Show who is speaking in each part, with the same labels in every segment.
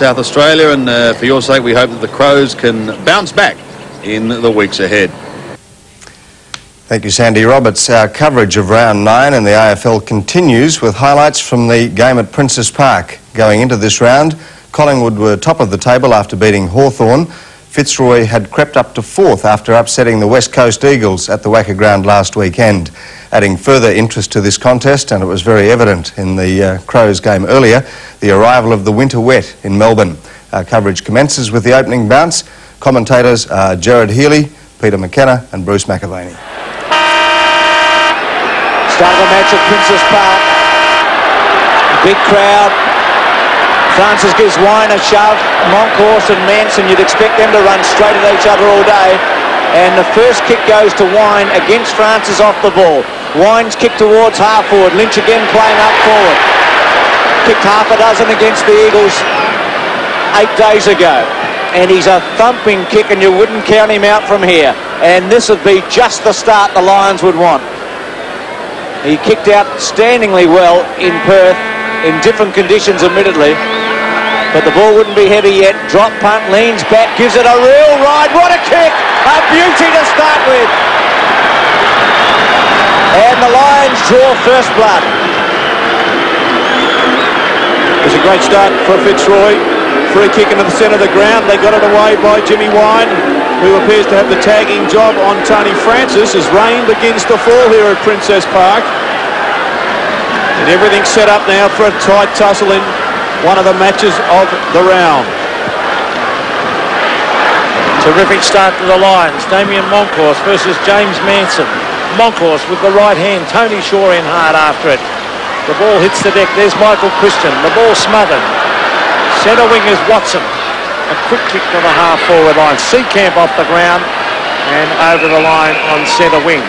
Speaker 1: South Australia, and for your sake we hope that the Crows can bounce back in the weeks ahead.
Speaker 2: Thank you, Sandy Roberts. Our coverage of round 9 in the AFL continues with highlights from the game at Princes Park. Going into this round, Collingwood were top of the table after beating Hawthorn. Fitzroy had crept up to 4th after upsetting the West Coast Eagles at the Wacker Ground last weekend. Adding further interest to this contest, and it was very evident in the Crows game earlier, the arrival of the winter wet in Melbourne. Our coverage commences with the opening bounce. Commentators are Gerard Healy, Peter McKenna and Bruce McAvaney.
Speaker 3: Start of the match at Princes Park. Big crowd. Francis gives Wine a shove. Monkhorst and Manson, you'd expect them to run straight at each other all day. And the first kick goes to Wine against Francis off the ball. Wine's kick towards half forward. Lynch again playing up forward. Kicked half a dozen against the Eagles 8 days ago. And he's a thumping kick, and you wouldn't count him out from here. And this would be just the start the Lions would want. He kicked outstandingly well in Perth, in different conditions admittedly. But the ball wouldn't be heavy yet. Drop punt, leans back, gives it a real ride. What a kick! A beauty to start with. And the Lions draw first blood.
Speaker 4: It was a great start for Fitzroy. Free kick into the centre of the ground. They got it away by Jimmy Wine, who appears to have the tagging job on Tony Francis as rain begins to fall here at Princess Park. And everything's set up now for a tight tussle in one of the matches of the round.
Speaker 5: Terrific start to the Lions. Damien Monkhorst versus James Manson. Monkhorst with the right hand. Tony Shaw in hard after it. The ball hits the deck. There's Michael Christian. The ball smothered. Centre wing is Watson. A quick kick to the half-forward line. Seacamp off the ground and over the line on centre wing.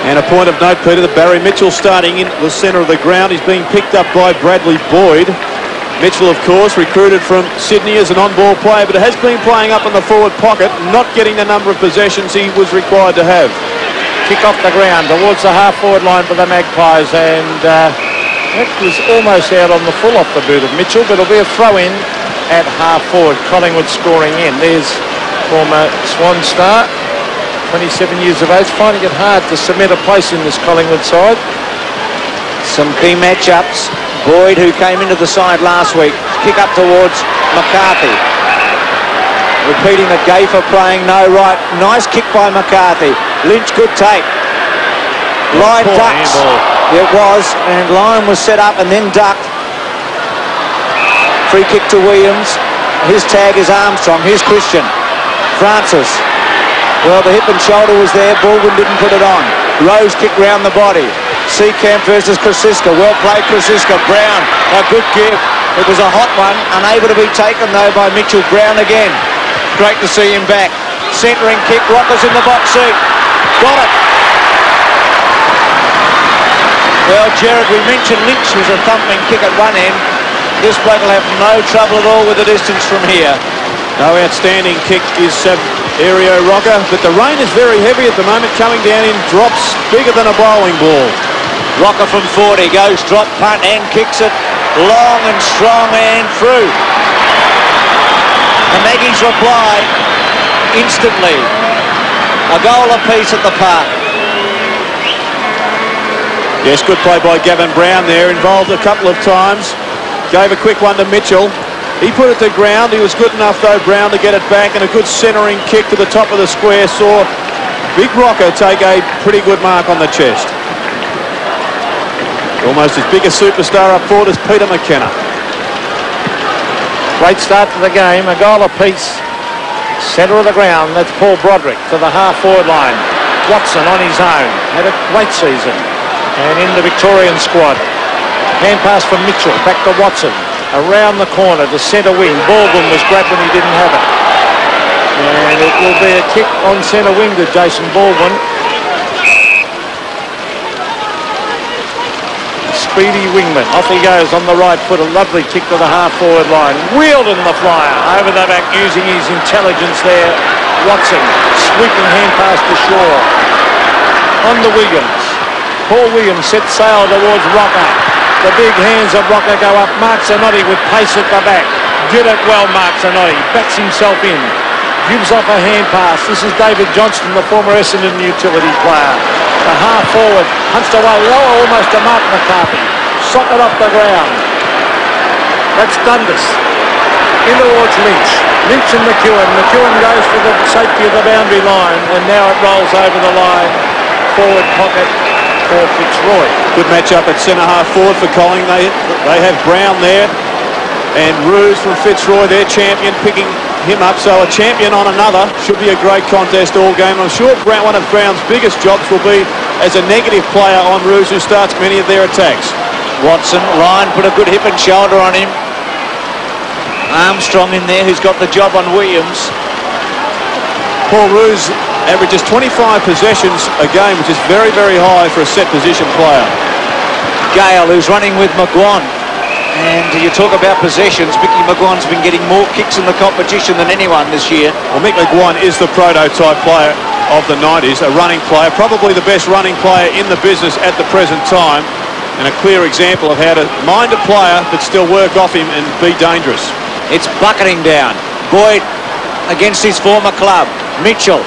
Speaker 4: And a point of note, Peter, that Barry Mitchell starting in the centre of the ground. He's being picked up by Bradley Boyd. Mitchell, of course, recruited from Sydney as an on-ball player, but has been playing up in the forward pocket, not getting the number of possessions he was required to have.
Speaker 5: Kick off the ground towards the half-forward line for the Magpies, and that was almost out on the full off the boot of Mitchell, but it'll be a throw-in at half-forward. Collingwood scoring in. There's former Swan star, 27 years of age, finding it hard to cement a place in this Collingwood side.
Speaker 3: Some key matchups. Boyd, who came into the side last week, kick up towards McCarthy. Repeating the Gaffer playing no right. Nice kick by McCarthy. Lynch good take. Lyon ducks. It was, and Lyon was set up and then ducked. Free kick to Williams. His tag is Armstrong. Here's Christian. Francis. Well, the hip and shoulder was there. Baldwin didn't put it on. Rose kick round the body. Seacamp versus Krasiska. Well played, Krasiska. Brown, a good give. It was a hot one. Unable to be taken, though, by Mitchell. Brown again. Great to see him back. Centering kick. Rocker's in the box seat. Got it. Well, Gerard, we mentioned Lynch was a thumping kick at one end. This bloke will have no trouble at all with the distance from here.
Speaker 4: No, outstanding kick is Aereo Rocker, but the rain is very heavy at the moment, coming down in drops bigger than a bowling ball.
Speaker 3: Rocker from 40 goes drop punt and kicks it long and strong and through. The Maggies reply instantly. A goal apiece at the park.
Speaker 4: Yes, good play by Gavin Brown there, involved a couple of times. Gave a quick one to Mitchell. He put it to ground. He was good enough, though, Brown, to get it back, and a good centering kick to the top of the square saw Big Rocker take a pretty good mark on the chest. Almost as big a superstar up forward as Peter McKenna.
Speaker 5: Great start to the game. A goal apiece. Centre of the ground. That's Paul Broderick to the half-forward line. Watson on his own. Had a great season. And in the Victorian squad. Hand pass from Mitchell. Back to Watson. Around the corner to centre wing. Baldwin was grabbed when he didn't have it. And it will be a kick on centre wing to Jason Baldwin. Speedy wingman. Off he goes on the right foot. A lovely kick to the half-forward line. Wheeled in the flyer. Over the back using his intelligence there. Watson. Sweeping hand pass to Shaw. On to Williams. Paul Williams sets sail towards Rocker. The big hands of Rocker go up. Mark Zanotti with pace at the back. did it well, Mark Zanotti. Backs himself in. Gives off a hand pass. This is David Johnston, the former Essendon utilities player. The half forward punched away. Oh, almost to Mark McCarthy. Socket off the ground. That's Dundas. In towards Lynch. Lynch and McEwen. McEwen goes for the safety of the boundary line, and now it rolls over the line. Forward pocket for Fitzroy.
Speaker 4: Good match-up at centre-half forward for Collingwood. They have Brown there, and Roos from Fitzroy, their champion, picking him up. So a champion on another. Should be a great contest all game. I'm sure one of Brown's biggest jobs will be as a negative player on Roos, who starts many of their attacks.
Speaker 3: Watson, Ryan put a good hip and shoulder on him. Armstrong in there, who's got the job on Williams.
Speaker 4: Paul Roos averages 25 possessions a game, which is very, very high for a set position player.
Speaker 3: Gale, who's running with McGuan. And you talk about possessions, Mickey McGuan's been getting more kicks in the competition than anyone this year.
Speaker 4: Well, Mick McGuan is the prototype player of the 90s, a running player, probably the best running player in the business at the present time, and a clear example of how to mind a player but still work off him and be dangerous.
Speaker 3: It's bucketing down. Boyd against his former club. Mitchell.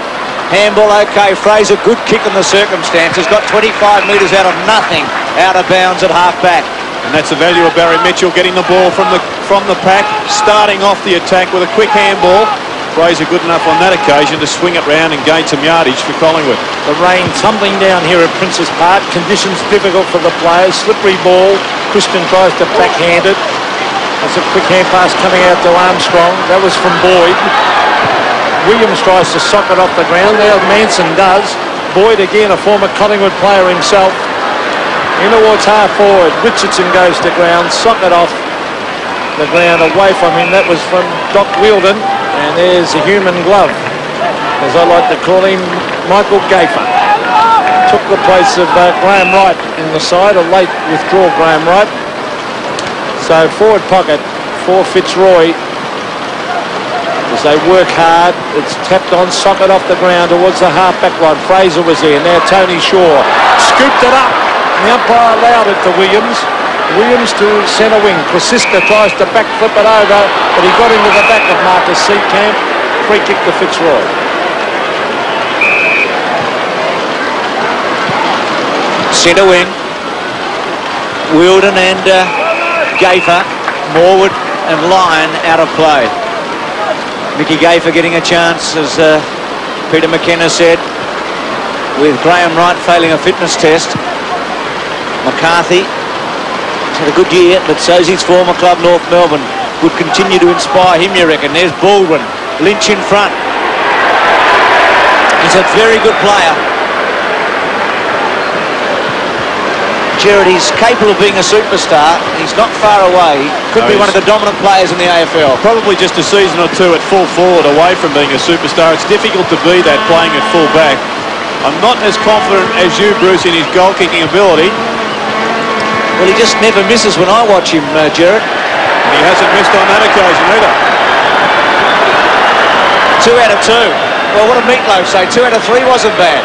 Speaker 3: Handball okay. Fraser, good kick in the circumstances. Got 25 metres out of nothing. Out of bounds at half-back.
Speaker 4: And that's the value of Barry Mitchell, getting the ball from the pack, starting off the attack with a quick handball. Fraser good enough on that occasion to swing it round and gain some yardage for Collingwood.
Speaker 5: The rain tumbling down here at Princes Park. Conditions difficult for the players. Slippery ball. Christian tries to backhand it. That's a quick hand pass coming out to Armstrong. That was from Boyd. Williams tries to sock it off the ground. Now Manson does. Boyd again, a former Collingwood player himself. In towards half forward. Richardson goes to ground. Sock it off the ground away from him. That was from Doc Wheeldon. And there's a human glove, as I like to call him, Michael Gafer. Took the place of Graham Wright in the side. A late withdrawal, Graham Wright. So forward pocket for Fitzroy as they work hard. It's tapped on, socket off the ground towards the half-back line. Fraser was there. Now Tony Shaw scooped it up. The umpire allowed it to Williams. Williams to centre wing. Krasiska tries to back flip it over, but he got into the back of Marcus Seacamp. Free kick to Fitzroy.
Speaker 3: Centre wing. Wheeldon and Gafer, Morwood and Lyon out of play. Mickey Gafer getting a chance, as Peter McKenna said, with Graham Wright failing a fitness test. McCarthy has had a good year, but so's his former club North Melbourne. Would continue to inspire him, you reckon. There's Baldwin. Lynch in front. He's a very good player. Gerard, he's capable of being a superstar. He's not far away. Could be one of the dominant players in the AFL.
Speaker 4: Probably just a season or two at full forward away from being a superstar. It's difficult to be that playing at full back. I'm not as confident as you, Bruce, in his goal-kicking ability.
Speaker 3: Well, he just never misses when I watch him, Gerard.
Speaker 4: And he hasn't missed on that occasion either.
Speaker 3: 2 out of 2. Well, what did Meatloaf say? 2 out of 3 wasn't bad.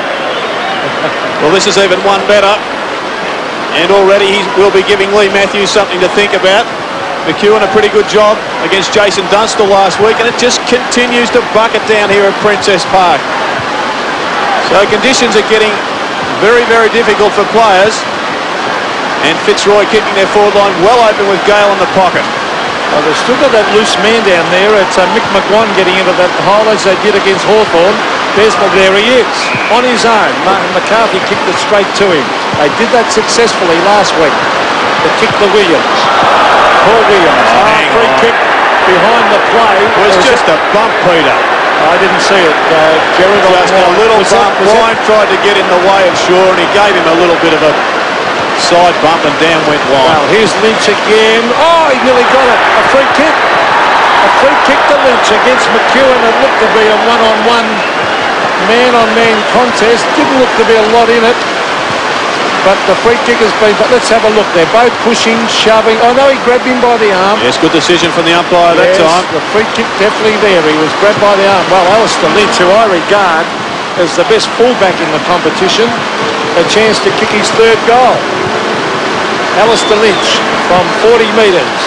Speaker 4: Well, this is even one better. And already he will be giving Lee Matthews something to think about. McEwen a pretty good job against Jason Dunstall last week, and it just continues to bucket down here at Princess Park. So conditions are getting very, very difficult for players. And Fitzroy keeping their forward line well open with Gale in the pocket.
Speaker 5: Well, they've still got that loose man down there. It's Mick McGuan getting into that hole as they did against Hawthorn. There he is, on his own. Martin McCarthy kicked it straight to him. They did that successfully last week. The kick to Williams. Paul Williams. Free kick behind the play.
Speaker 4: It was just a bump, Peter.
Speaker 5: I didn't see it. Gerard,
Speaker 4: just a little bump. Ryan tried to get in the way of Shaw, and he gave him a little bit of a side bump, and down went Lyon.
Speaker 5: Well, here's Lynch again. Oh, he nearly got it. A free kick. A free kick to Lynch against McEwen. It looked to be a one-on-one, man-on-man contest. Didn't look to be a lot in it. But the free kick has been... But let's have a look. They're both pushing, shoving. Oh, no, he grabbed him by the arm.
Speaker 4: Yes, good decision from the umpire that time.
Speaker 5: The free kick definitely there. He was grabbed by the arm. Well, Alistair Lynch, who I regard as the best fullback in the competition, a chance to kick his third goal. Alistair Lynch from 40 metres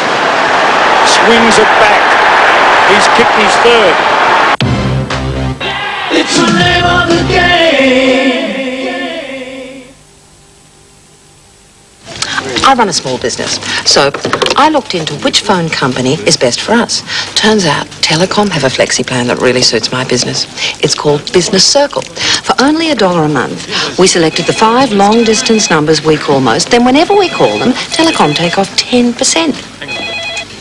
Speaker 5: swings it back. kicked his third.
Speaker 6: It's the name of the game.
Speaker 7: I run a small business, so I looked into which phone company is best for us. Turns out Telecom have a flexi plan that really suits my business. It's called Business Circle. For only $1 a month, we selected the 5 long-distance numbers we call most. Then whenever we call them, Telecom take off 10%.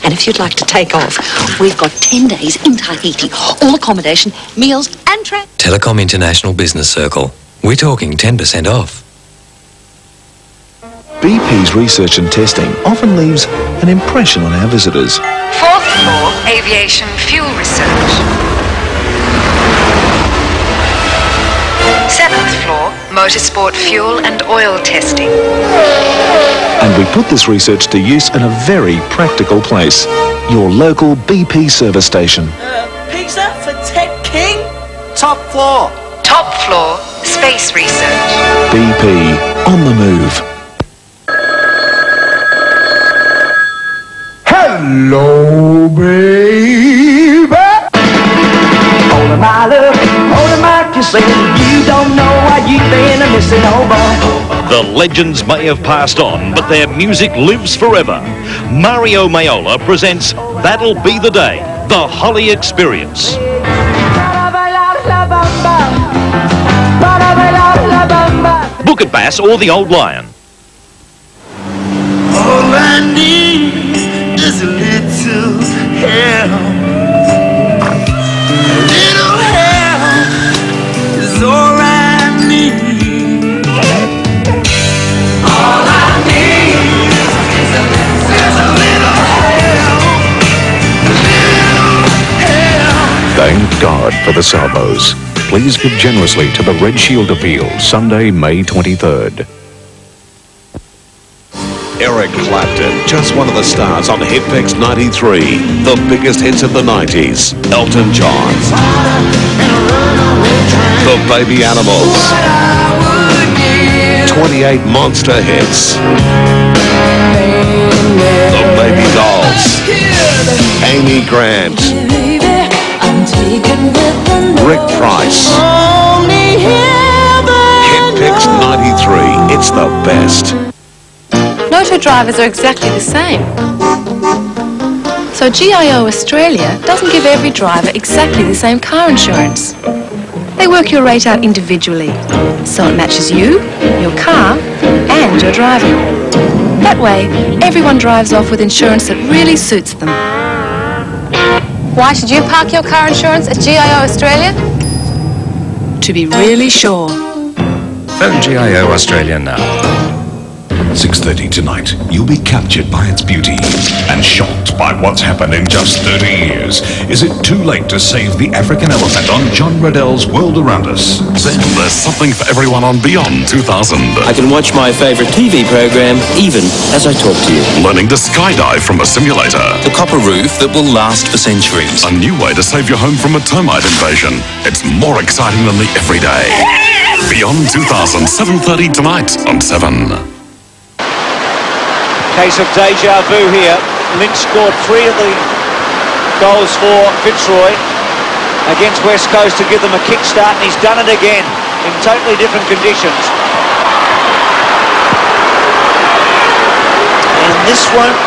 Speaker 7: And if you'd like to take off, we've got 10 days in Tahiti. All accommodation, meals and transport.
Speaker 8: Telecom International Business Circle. We're talking 10% off.
Speaker 9: BP's research and testing often leaves an impression on our visitors.
Speaker 10: 4th floor, aviation fuel research. 7th floor, motorsport fuel and oil testing.
Speaker 9: And we put this research to use in a very practical place. Your local BP service station.
Speaker 6: Pizza for Ted King? Top floor.
Speaker 10: Top floor, space research.
Speaker 9: BP, on the move.
Speaker 6: Hello, baby. Holding my love, holding my kissing. You don't know what you've been missing, oh boy.
Speaker 11: The legends may have passed on, but their music lives forever. Mario Maiola presents That'll Be the Day, the Holly Experience. Book at Bass or the Old Lion.
Speaker 6: All I need is a little help. A little help is all I need. All I need is a little help. A little help.
Speaker 12: Thank God for the salvos. Please give generously to the Red Shield Appeal, Sunday, May 23rd.
Speaker 13: Eric Clapton, just one of the stars on Hitfix 93. The biggest hits of the 90s. Elton John. The Baby Animals. 28 monster hits. The Baby Dolls. Amy Grant. Rick Price. Hitfix 93. It's the best.
Speaker 14: No two drivers are exactly the same. So GIO Australia doesn't give every driver exactly the same car insurance. They work your rate out individually, so it matches you, your car, and your driver. That way, everyone drives off with insurance that really suits them.
Speaker 15: Why should you park your car insurance at GIO Australia?
Speaker 14: To be really sure.
Speaker 12: Phone GIO Australia now. 6:30 tonight, you'll be captured by its beauty and shocked by what's happened in just 30 years. Is it too late to save the African elephant on John Riddell's World Around Us?
Speaker 16: Then there's something for everyone on Beyond 2000.
Speaker 17: I can watch my favourite TV programme even as I talk to you.
Speaker 16: Learning to skydive from a simulator.
Speaker 17: The copper roof that will last for centuries.
Speaker 16: A new way to save your home from a termite invasion. It's more exciting than the everyday. Beyond 2000, 7:30 tonight on 7.
Speaker 3: Case of deja vu here. Lynch scored 3 of the goals for Fitzroy against West Coast to give them a kick-start, and he's done it again in totally different conditions. And this won't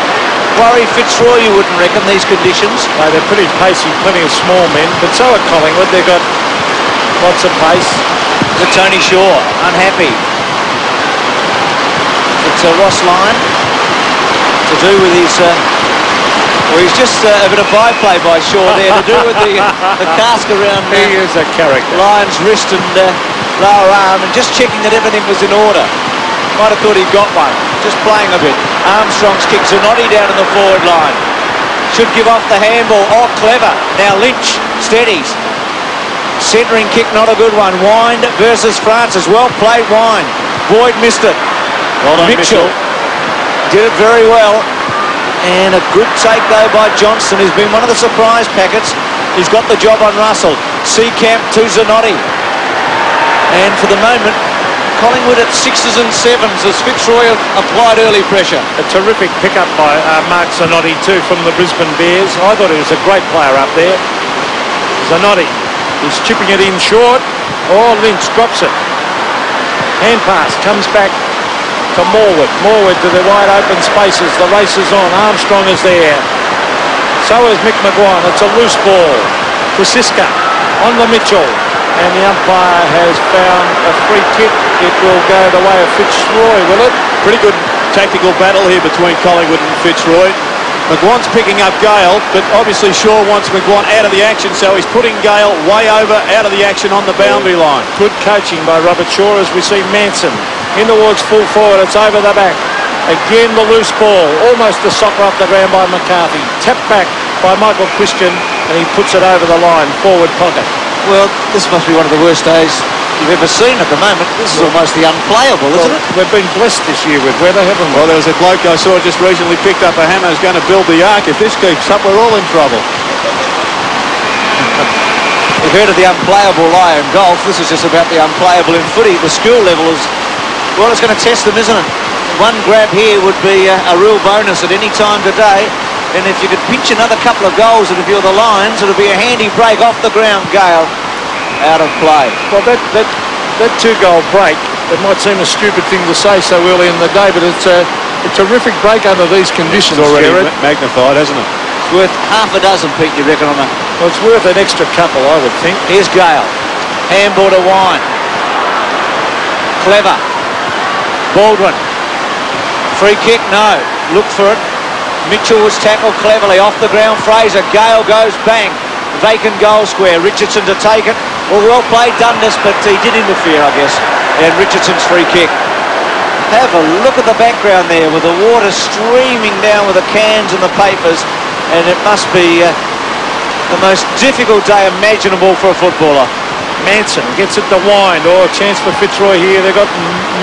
Speaker 3: worry Fitzroy, you wouldn't reckon, these conditions.
Speaker 5: No, they're pretty pacey, plenty of small men, but so are Collingwood. They've got lots of pace.
Speaker 3: To Tony Shaw, unhappy. It's Ross Lyon. To do with his, well, he's just a bit of byplay by Shaw there, to do with the cask around
Speaker 5: He is a character.
Speaker 3: Lyon's wrist and lower arm, and just checking that everything was in order. Might have thought he got one, just playing a bit. Armstrong's kick Zanotti down in the forward line. Should give off the handball. Oh, clever. Now Lynch steadies. Centering kick, not a good one. Wine versus Francis. Well played, Wine. Boyd missed it.
Speaker 5: Well done,
Speaker 3: Mitchell did it very well, and a good take though by Johnston, who's been one of the surprise packets. He's got the job on Russell. Seacamp to Zanotti, and for the moment Collingwood at 6s and 7s as Fitzroy applied early pressure.
Speaker 5: A terrific pickup by Mark Zanotti too from the Brisbane Bears. I thought he was a great player up there. Zanotti is chipping it in short. Oh, Lynch drops it. Hand pass comes back to Morwood. Morwood to the wide open spaces. The race is on. Armstrong is there. So is Mick Maguire. It's a loose ball. Krasiska on the Mitchell. And the umpire has found a free kick. It will go the way of Fitzroy, will it?
Speaker 4: Pretty good tactical battle here between Collingwood and Fitzroy. McGuan's picking up Gale, but obviously Shaw wants McGuan out of the action, so he's putting Gale way over out of the action on the boundary line.
Speaker 5: Good coaching by Robert Shaw as we see Manson in towards full forward. It's over the back. Again the loose ball, almost a soccer off the ground by McCarthy. Tapped back by Michael Christian, and he puts it over the line, forward pocket.
Speaker 3: Well, this must be one of the worst days you've ever seen at the moment. This is almost the unplayable, isn't it?
Speaker 5: We've been blessed this year with weather, haven't we?
Speaker 4: Well, there was a bloke I saw just recently picked up a hammer, is going to build the ark. If this keeps up, we're all in trouble.
Speaker 3: We've heard of the unplayable lie in golf. This is just about the unplayable in footy. The skill level is, well, it's going to test them, isn't it? One grab here would be a real bonus at any time today. And if you could pinch another couple of goals, and if you're the Lions, it'll be a handy break off the ground. Gale out of play.
Speaker 5: Well, that two-goal break, it might seem a stupid thing to say so early in the day, but it's a terrific break under these conditions.
Speaker 4: It's already
Speaker 5: Jared.
Speaker 4: magnified, hasn't it?
Speaker 3: It's worth half a dozen, Pete, you reckon, on that?
Speaker 5: Well, it's worth an extra couple, I would think.
Speaker 3: Here's Gale. Handball to Wine. Clever. Baldwin. Free kick, no. Look for it. Mitchell was tackled cleverly off the ground. Fraser. Gale goes bang. Vacant goal square. Richardson to take it. Well played Dundas, but he did interfere, I guess. And Richardson's free kick. Have a look at the background there with the water streaming down with the cans and the papers. And it must be the most difficult day imaginable for a footballer.
Speaker 5: Manson gets it to Wind. Oh, a chance for Fitzroy here. They've got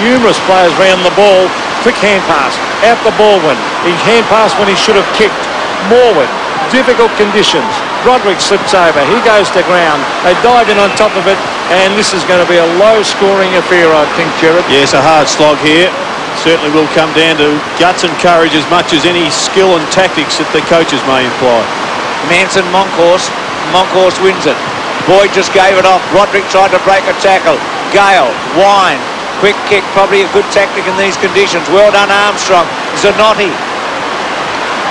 Speaker 5: numerous players round the ball. Quick hand pass. Out the Baldwin. He hand passed when he should have kicked. Morwood. Difficult conditions. Broderick slips over. He goes to ground. They dive in on top of it. And this is going to be a low-scoring affair, I think, Jared.
Speaker 4: Yes, a hard slog here. Certainly will come down to guts and courage as much as any skill and tactics that the coaches may imply.
Speaker 3: Manson, Monkhorst. Monkhorst wins it. Boyd just gave it off. Broderick tried to break a tackle. Gale, Wine, quick kick, probably a good tactic in these conditions. Well done, Armstrong. Zanotti.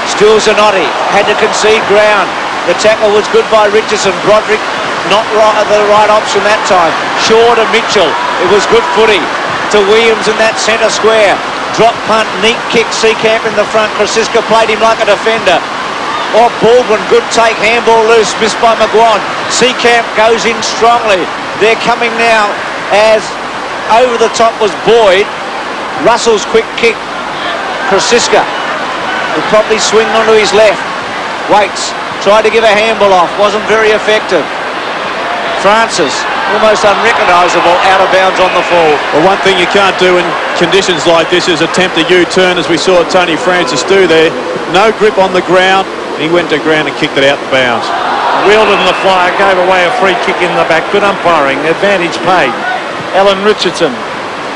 Speaker 3: Still Zanotti. Had to concede ground. The tackle was good by Richardson. Broderick not the right option that time. Shaw to Mitchell. It was good footy to Williams in that centre square. Drop punt, neat kick. Seacamp in the front. Krasiska played him like a defender. Oh, Baldwin, good take, handball loose, missed by McGuan. Seacamp goes in strongly. They're coming now as over the top was Boyd. Russell's quick kick. Krasiska will probably swing onto his left. Waits, tried to give a handball off, wasn't very effective. Francis, almost unrecognisable, out of bounds on the fall.
Speaker 4: Well, one thing you can't do in conditions like this is attempt a U-turn, as we saw Tony Francis do there. No grip on the ground. He went to ground and kicked it out of bounds.
Speaker 5: Wielded the flyer, gave away a free kick in the back. Good umpiring, advantage paid. Alan Richardson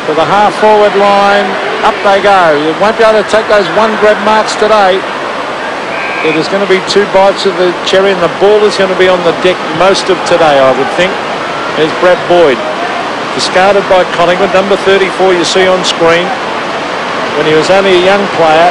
Speaker 5: to the half-forward line. Up they go. You won't be able to take those one-grab marks today. It is going to be two bites of the cherry, and the ball is going to be on the deck most of today, I would think. There's Brad Boyd. Discarded by Collingwood, number 34 you see on screen. When he was only a young player,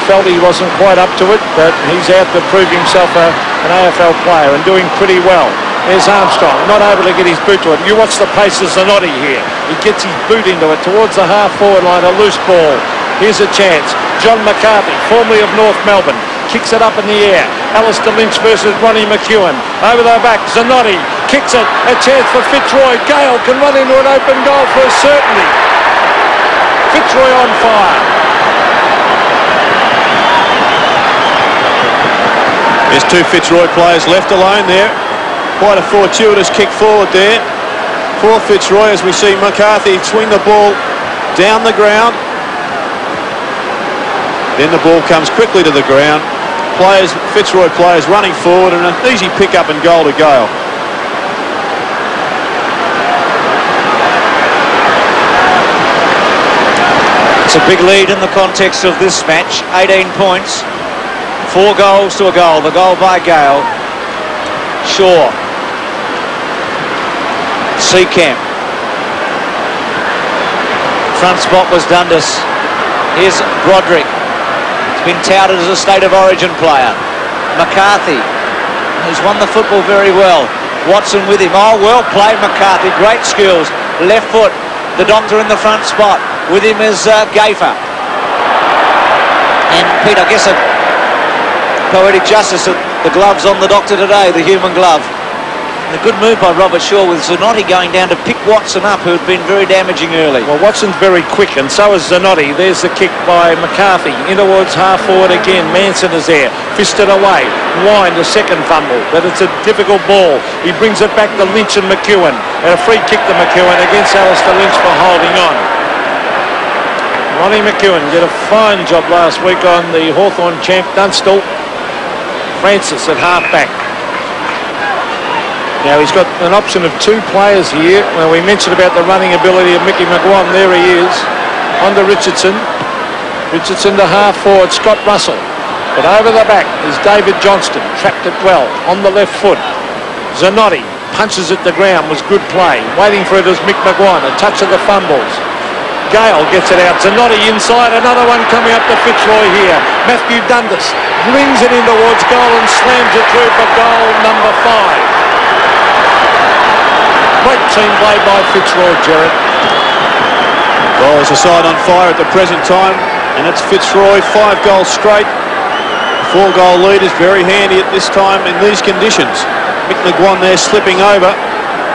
Speaker 5: felt he wasn't quite up to it, but he's out to prove himself an AFL player and doing pretty well. There's Armstrong, not able to get his boot to it. You watch the pace of Zanotti here. He gets his boot into it towards the half-forward line, a loose ball. Here's a chance. John McCarthy, formerly of North Melbourne, kicks it up in the air. Alistair Lynch versus Ronnie McEwen. Over the back, Zanotti kicks it. A chance for Fitzroy. Gale can run into an open goal for certainty. Fitzroy on fire.
Speaker 4: There's two Fitzroy players left alone there. Quite a fortuitous kick forward there for Fitzroy as we see McCarthy swing the ball down the ground. Then the ball comes quickly to the ground. Fitzroy players running forward, and an easy pick up and goal to Gale.
Speaker 3: It's a big lead in the context of this match. 18 points. 4 goals to a goal. The goal by Gale. Shaw. Seacamp. Front spot was Dundas. Here's Broderick. He's been touted as a State of Origin player. McCarthy, who's won the football very well. Watson with him. Oh, well played, McCarthy. Great skills. Left foot. The Doctor in the front spot. With him is Gafer. And Pete, I guess a poetic justice that the glove's on the Doctor today, the human glove. And a good move by Robert Shaw with Zanotti going down to pick Watson up, who had been very damaging early.
Speaker 5: Well, Watson's very quick, and so is Zanotti. There's the kick by McCarthy. In towards half forward again. Manson is there. Fisted away. Wine, the second fumble. But it's a difficult ball. He brings it back to Lynch and McEwen. And a free kick to McEwen against Alistair Lynch for holding on. Ronnie McEwen did a fine job last week on the Hawthorn champ Dunstall. Francis at half-back. Now he's got an option of two players here. Well, we mentioned about the running ability of Mickey McGuan. There he is. On to Richardson. Richardson to half forward, Scott Russell. But over the back is David Johnston. Trapped it well on the left foot. Zanotti punches at the ground. Was good play. Waiting for it is Mick McGuan. A touch of the fumbles. Gale gets it out. Zanotti inside. Another one coming up to Fitzroy here. Matthew Dundas brings it in towards goal and slams it through for goal number 5. Great team play by Fitzroy, Jared.
Speaker 4: Well, there's a side on fire at the present time, and it's Fitzroy, 5 goals straight. 4-goal lead is very handy at this time in these conditions. Mick McGuan there slipping over.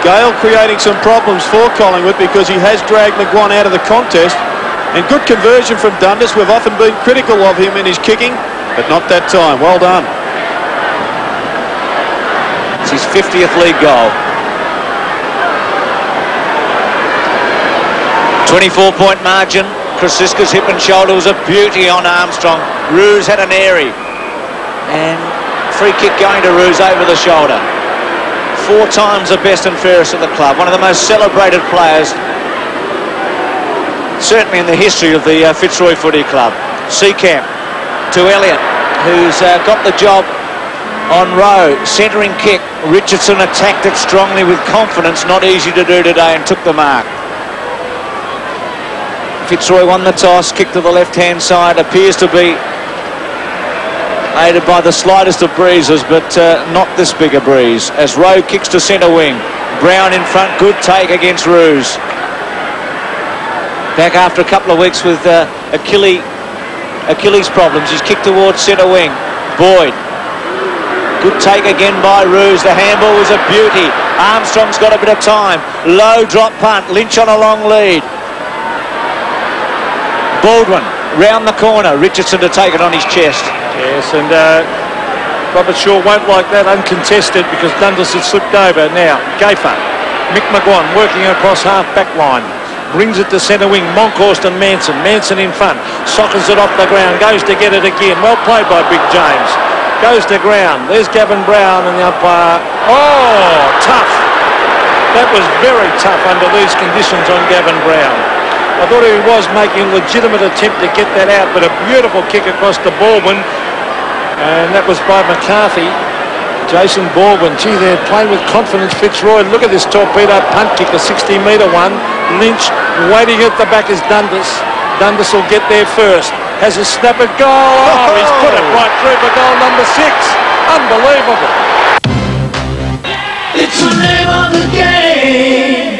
Speaker 4: Gale creating some problems for Collingwood because he has dragged McGuan out of the contest. And good conversion from Dundas. We've often been critical of him in his kicking, but not that time. Well done.
Speaker 3: It's his 50th league goal. 24-point margin. Krasiska's hip and shoulder was a beauty on Armstrong. Roos had an airy. And free kick going to Roos over the shoulder. 4 times the best and fairest of the club. One of the most celebrated players, certainly in the history of the Fitzroy Footy Club. Seacamp to Elliott, who's got the job on Rowe. Centering kick. Richardson attacked it strongly with confidence. Not easy to do today, and took the mark. Fitzroy won the toss, kick to the left-hand side, appears to be aided by the slightest of breezes, but not this big a breeze, as Rowe kicks to centre wing. Brown in front, good take against Roos. Back after a couple of weeks with Achilles problems, he's kicked towards centre wing. Boyd, good take again by Roos. The handball was a beauty. Armstrong's got a bit of time. Low drop punt, Lynch on a long lead. Baldwin round the corner. Richardson to take it on his chest.
Speaker 5: Yes, and Robert Shaw won't like that uncontested because Dundas had slipped over. Now, Gafer, Mick McGuan working across half-back line. Brings it to centre wing. Monkhorst and Manson. Manson in front. Sockers it off the ground. Goes to get it again. Well played by Big James. Goes to ground. There's Gavin Brown and the umpire. Oh, tough. That was very tough under these conditions on Gavin Brown. I thought he was making a legitimate attempt to get that out, but a beautiful kick across to Baldwin. And that was by McCarthy. Jason Baldwin. Gee, they're playing with confidence, Fitzroy. Look at this torpedo punt kick, a 60-metre one. Lynch waiting at the back is Dundas. Dundas will get there first. Has a snap at goal. Oh, he's put it right through for goal number 6. Unbelievable.
Speaker 6: It's the name of the game.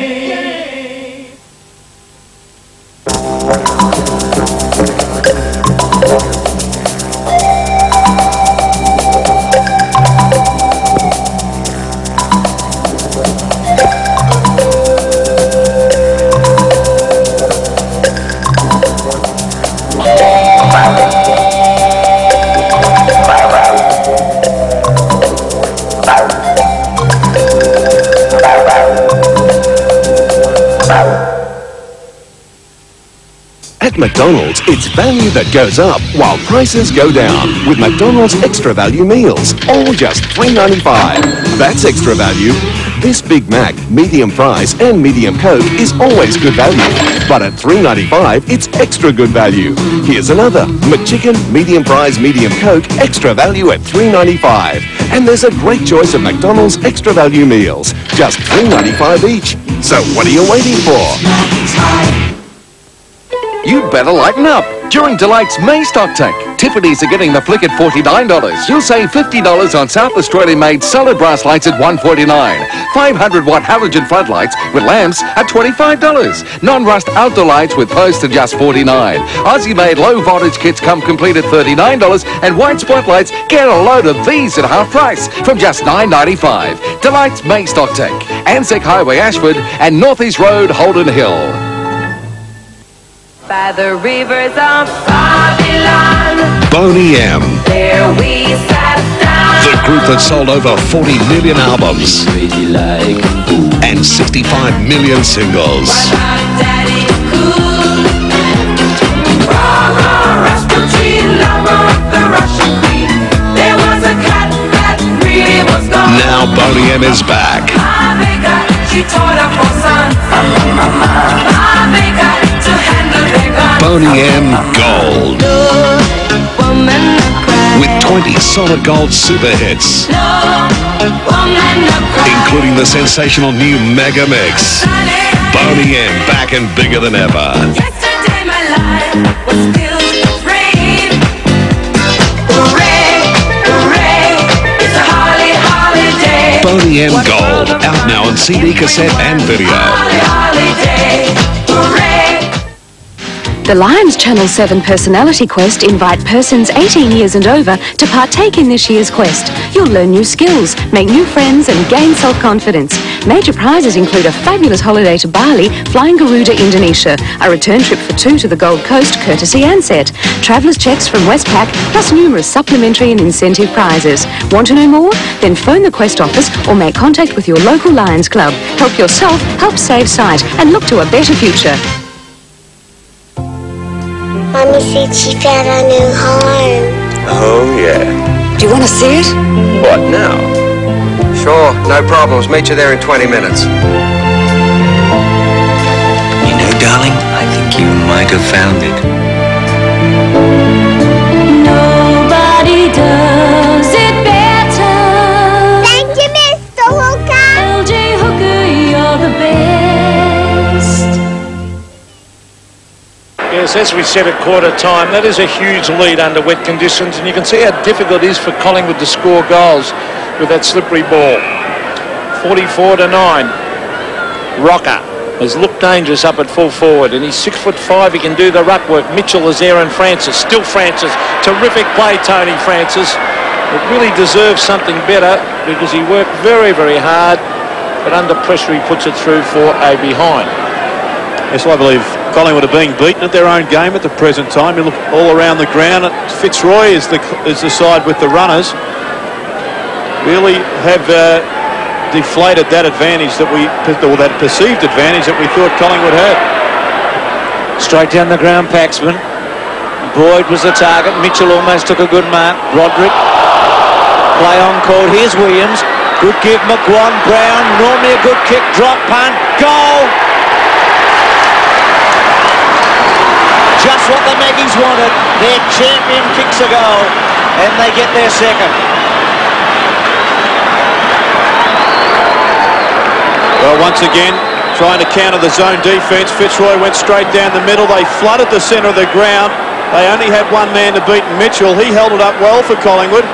Speaker 13: At McDonald's, it's value that goes up while prices go down with McDonald's Extra Value Meals, all just $3.95. That's extra value. This Big Mac, medium fries and medium Coke is always good value. But at $3.95, it's extra good value. Here's another. McChicken, medium fries, medium Coke, extra value at $3.95. And there's a great choice of McDonald's extra value meals. Just $3.95 each. So what are you waiting for?
Speaker 18: You'd better lighten up. During Delight's May stock take, Tiffany's are getting the flick at $49. You'll save $50 on South Australian-made solid brass lights at $149. 500-watt halogen floodlights with lamps at $25. Non-rust outdoor lights with posts at just $49. Aussie-made low-voltage kits come complete at $39. And white spotlights, get a load of these at half price from just $9.95. Delight's May stock take. Anzac Highway, Ashford, and North East Road, Holden Hill.
Speaker 19: By the rivers of Babylon,
Speaker 13: Boney M.
Speaker 19: there we sat down.
Speaker 13: The group that sold over 40 million albums and 65 million singles. Now Boney M is back. Boney M Gold. With 20 solid gold super hits, including the sensational new Mega Mix. Boney M back and bigger than ever.
Speaker 19: Yesterday my life was filled with rain. Hooray, hooray, it's a holly holiday.
Speaker 13: Boney M Gold, out now on CD, cassette and video.
Speaker 19: Holiday, hooray.
Speaker 14: The Lions Channel 7 Personality Quest invite persons 18 years and over to partake in this year's quest. You'll learn new skills, make new friends and gain self-confidence. Major prizes include a fabulous holiday to Bali, flying Garuda, Indonesia, a return trip for 2 to the Gold Coast, courtesy Ansett, travellers' cheques from Westpac, plus numerous supplementary and incentive prizes. Want to know more? Then phone the Quest office or make contact with your local Lions Club. Help yourself, help save sight, and look to a better future.
Speaker 20: Mommy said she found a new home.
Speaker 21: Oh, yeah.
Speaker 22: Do you want to see it?
Speaker 21: What now?
Speaker 22: Sure, no problems. Meet you there in 20 minutes.
Speaker 17: You know, darling, I think you might have found it.
Speaker 19: Nobody does it better.
Speaker 20: Thank you, Mr. Hooker.
Speaker 19: LJ Hooker, you're the best.
Speaker 5: Yes, as we said at quarter time, that is a huge lead under wet conditions, and you can see how difficult it is for Collingwood to score goals with that slippery ball. 44-9. Rocker has looked dangerous up at full forward, and he's 6'5". He can do the ruck work. Mitchell is there, and Francis. Still Francis. Terrific play, Tony Francis. It really deserves something better because he worked very, very hard, but under pressure he puts it through for a behind.
Speaker 4: Yes, I believe Collingwood are being beaten at their own game at the present time. You look all around the ground. Fitzroy is the side with the runners. Really have deflated that advantage that or that perceived advantage that we thought Collingwood had.
Speaker 3: Straight down the ground, Paxman. Boyd was the target. Mitchell almost took a good mark. Broderick. Play on called. Here's Williams. Good give, McGuan. Brown. Normally a good kick. Drop punt. Goal. Just what the Maggies wanted. Their champion kicks a goal, and they get their second.
Speaker 4: Well, once again, trying to counter the zone defence. Fitzroy went straight down the middle. They flooded the centre of the ground. They only had one man to beat Mitchell. He held it up well for Collingwood.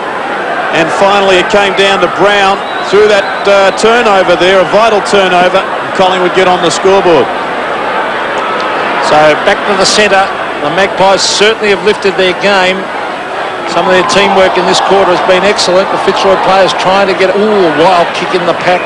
Speaker 4: And finally it came down to Brown through that turnover there, a vital turnover. Collingwood get on the scoreboard.
Speaker 5: So back to the centre. The Magpies certainly have lifted their game. Some of their teamwork in this quarter has been excellent. The Fitzroy players trying to get a wild kick in the pack.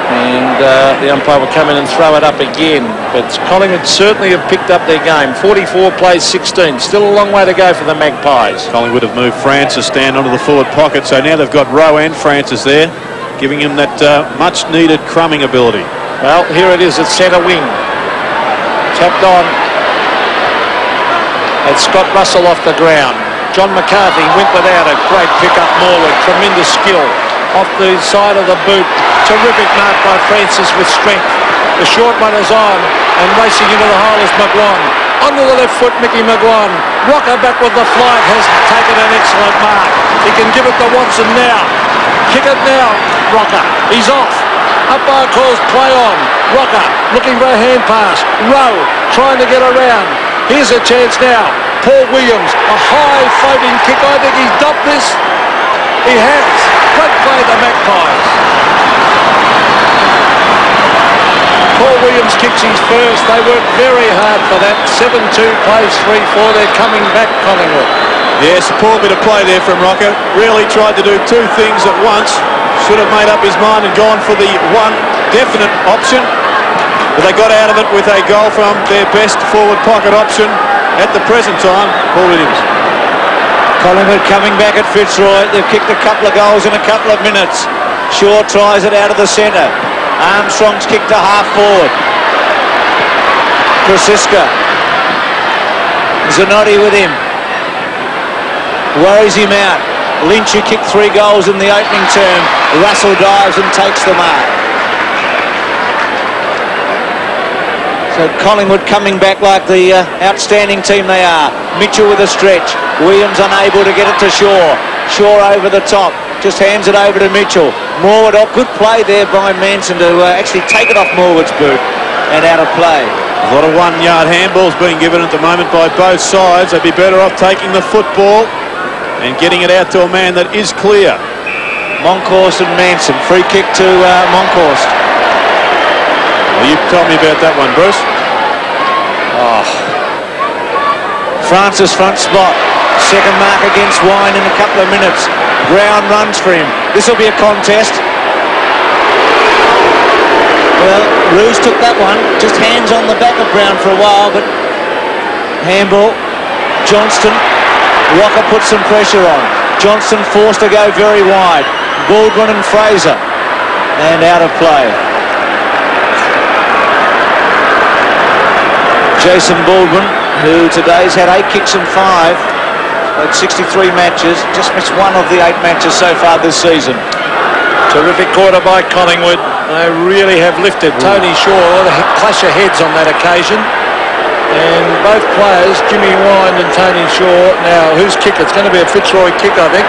Speaker 5: And the umpire will come in and throw it up again. But Collingwood certainly have picked up their game. 44 plays 16. Still a long way to go for the Magpies.
Speaker 4: Collingwood have moved Francis down onto the forward pocket. So now they've got Rowe and Francis there, giving him that much-needed crumbing ability.
Speaker 5: Well, here it is at centre wing. Tapped on. It's Scott Russell off the ground. John McCarthy went without a great pick up Morwood. Tremendous skill. off the side of the boot. Terrific mark by Francis with strength. The short one is on, and racing into the hole is McGuan. Onto the left foot, Mickey McGuan. Rocker back with the flight, has taken an excellent mark. He can give it to Watson now. Kick it now, Rocker. He's off. Umpire calls play on. Rocker looking for a hand pass. Rowe trying to get around. Here's a chance now. Paul Williams, a high floating kick. I think he's dumped this. He has. Great play, the Magpies. Paul Williams kicks his first. They worked very hard for that. 7-2 plays 3-4. They're coming back, Collingwood.
Speaker 4: Yes, a poor bit of play there from Rocker. Really tried to do two things at once. Should have made up his mind and gone for the one definite option. But they got out of it with a goal from their best forward pocket option at the present time, Paul Williams.
Speaker 3: Collingwood coming back at Fitzroy. They've kicked a couple of goals in a couple of minutes. Shaw tries it out of the centre. Armstrong's kicked to half forward. Krasiska. Zanotti with him. Worries him out. Lynch, who kicked 3 goals in the opening term. Russell dives and takes the mark. So Collingwood coming back like the outstanding team they are. Mitchell with a stretch. Williams unable to get it to Shaw. Shaw over the top. Just hands it over to Mitchell. Morwood off. Good play there by Manson to actually take it off Morwood's boot and out of play.
Speaker 4: A lot of 1-yard handballs being given at the moment by both sides. They'd be better off taking the football and getting it out to a man that is clear.
Speaker 3: Monkhorst and Manson. Free kick to Monkhorst.
Speaker 4: Well, you told me about that one, Bruce.
Speaker 3: Oh. Francis front spot. Second mark against Wine in a couple of minutes. Brown runs for him. This will be a contest. Well, Roos took that one. Just hands on the back of Brown for a while, but handball. Johnston. Rocker puts some pressure on. Johnston forced to go very wide. Baldwin and Fraser. And out of play. Jason Baldwin, who today's had 8 kicks and 5. Played 63 matches. Just missed 1 of the 8 matches so far this season.
Speaker 5: Terrific quarter by Collingwood. They really have lifted. Tony Shaw, a clash of heads on that occasion. And both players, Jimmy Wine and Tony Shaw. Now, whose kick? It's going to be a Fitzroy kick, I think.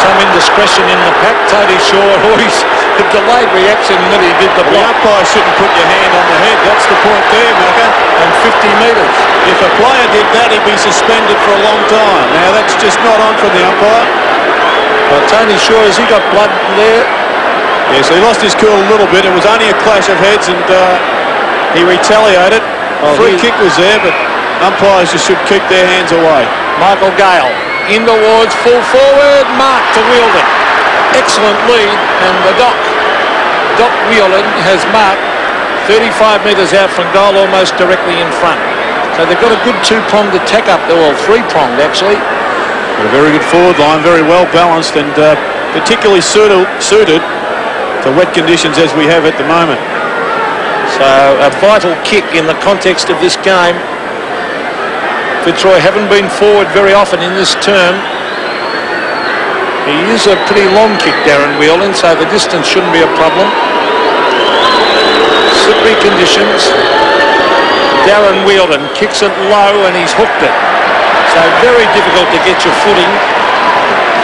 Speaker 5: Some indiscretion in the pack. Tony Shaw always a delayed reaction that he did the block.
Speaker 4: The umpire shouldn't put your hand on the head. That's the point there, Macca.
Speaker 5: And 50 metres.
Speaker 4: If a player did that, he'd be suspended for a long time. Now, that's just not on from the umpire.
Speaker 5: Well, Tony Shaw, has he got blood there?
Speaker 4: Yes, he lost his cool a little bit. It was only a clash of heads, and he retaliated. Free kick was there, but umpires just should keep their hands away.
Speaker 5: Michael Gale in towards full forward. Mark to Wheeldon. Excellent lead, and the Doc Wheeldon has marked 35 metres out from goal, almost directly in front. So they've got a good 2-pronged attack up there, well, 3-pronged actually.
Speaker 4: Got a very good forward line, very well balanced, and particularly suited to wet conditions as we have at the moment.
Speaker 5: So a vital kick in the context of this game. Fitzroy haven't been forward very often in this term. He is a pretty long kick, Darren Wheeldon, so the distance shouldn't be a problem. Slippery conditions. Darren Wheeldon kicks it low and he's hooked it. So very difficult to get your footing.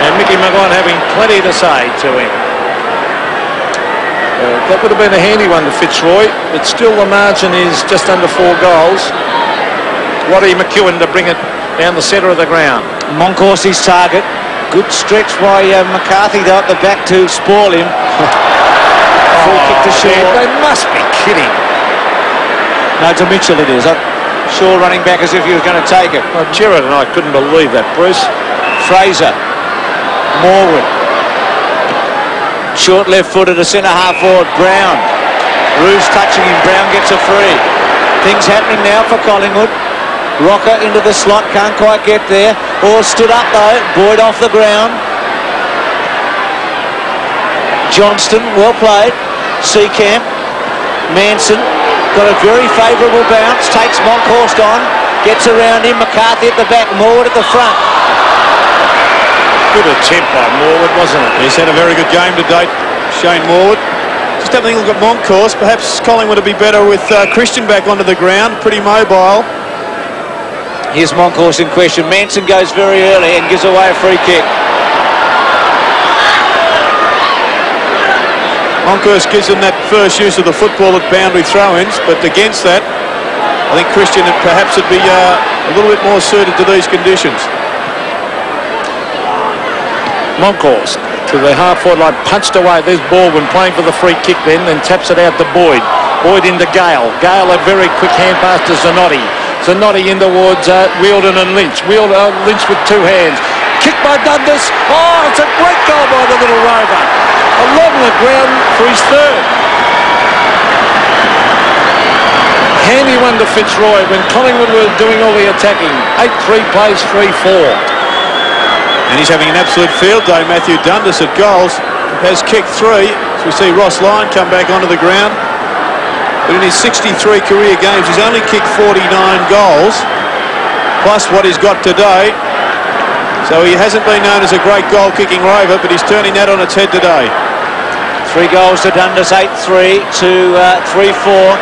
Speaker 5: And Mickey McGuan having plenty to say to him. That would have been a handy one to Fitzroy, but still the margin is just under 4 goals. Waddy McEwen to bring it down the centre of the ground.
Speaker 3: Monkhorst his target. Good stretch by McCarthy though at the back to spoil him. Full kick to Shaw.
Speaker 5: They must be kidding.
Speaker 3: No, to Mitchell it is. Shaw running back as if he was going to take it.
Speaker 5: Well, Gerard and I couldn't believe that, Bruce.
Speaker 3: Fraser. Morwood. Short left footer to centre half forward. Brown. Roos touching him. Brown gets a free. Things happening now for Collingwood. Rocker into the slot. Can't quite get there. Orr stood up though. Boyd off the ground. Johnston. Well played. Seacamp. Manson. Got a very favourable bounce. Takes Monkhorst on. Gets around him. McCarthy at the back. Morwood at the front.
Speaker 5: Good attempt by Morwood, wasn't it?
Speaker 4: He's had a very good game to date, Shane Morwood. Just having a look at Moncourse. Perhaps Collingwood would be better with Christian back onto the ground, pretty mobile.
Speaker 3: Here's Moncourse in question. Manson goes very early and gives away a free kick.
Speaker 4: Moncourse gives them that first use of the football at boundary throw-ins, but against that, I think Christian perhaps would be a little bit more suited to these conditions.
Speaker 5: Moncourse to the half-forward line, punched away. There's Baldwin playing for the free kick then taps it out to Boyd. Boyd into Gale. Gale a very quick hand pass to Zanotti. Zanotti in towards Wielden and Lynch. Lynch with two hands. Kick by Dundas. Oh, it's a great goal by the little rover. Along the ground for his third. Handy one to Fitzroy when Collingwood were doing all the attacking. 8-3 plays 3-4.
Speaker 4: And he's having an absolute field day, Matthew Dundas at goals. Has kicked 3. So we see Ross Lyon come back onto the ground. But in his 63 career games, he's only kicked 49 goals, plus what he's got today. So he hasn't been known as a great goal-kicking rover, but he's turning that on its head today.
Speaker 3: 3 goals to Dundas, 8-3 to 3-4.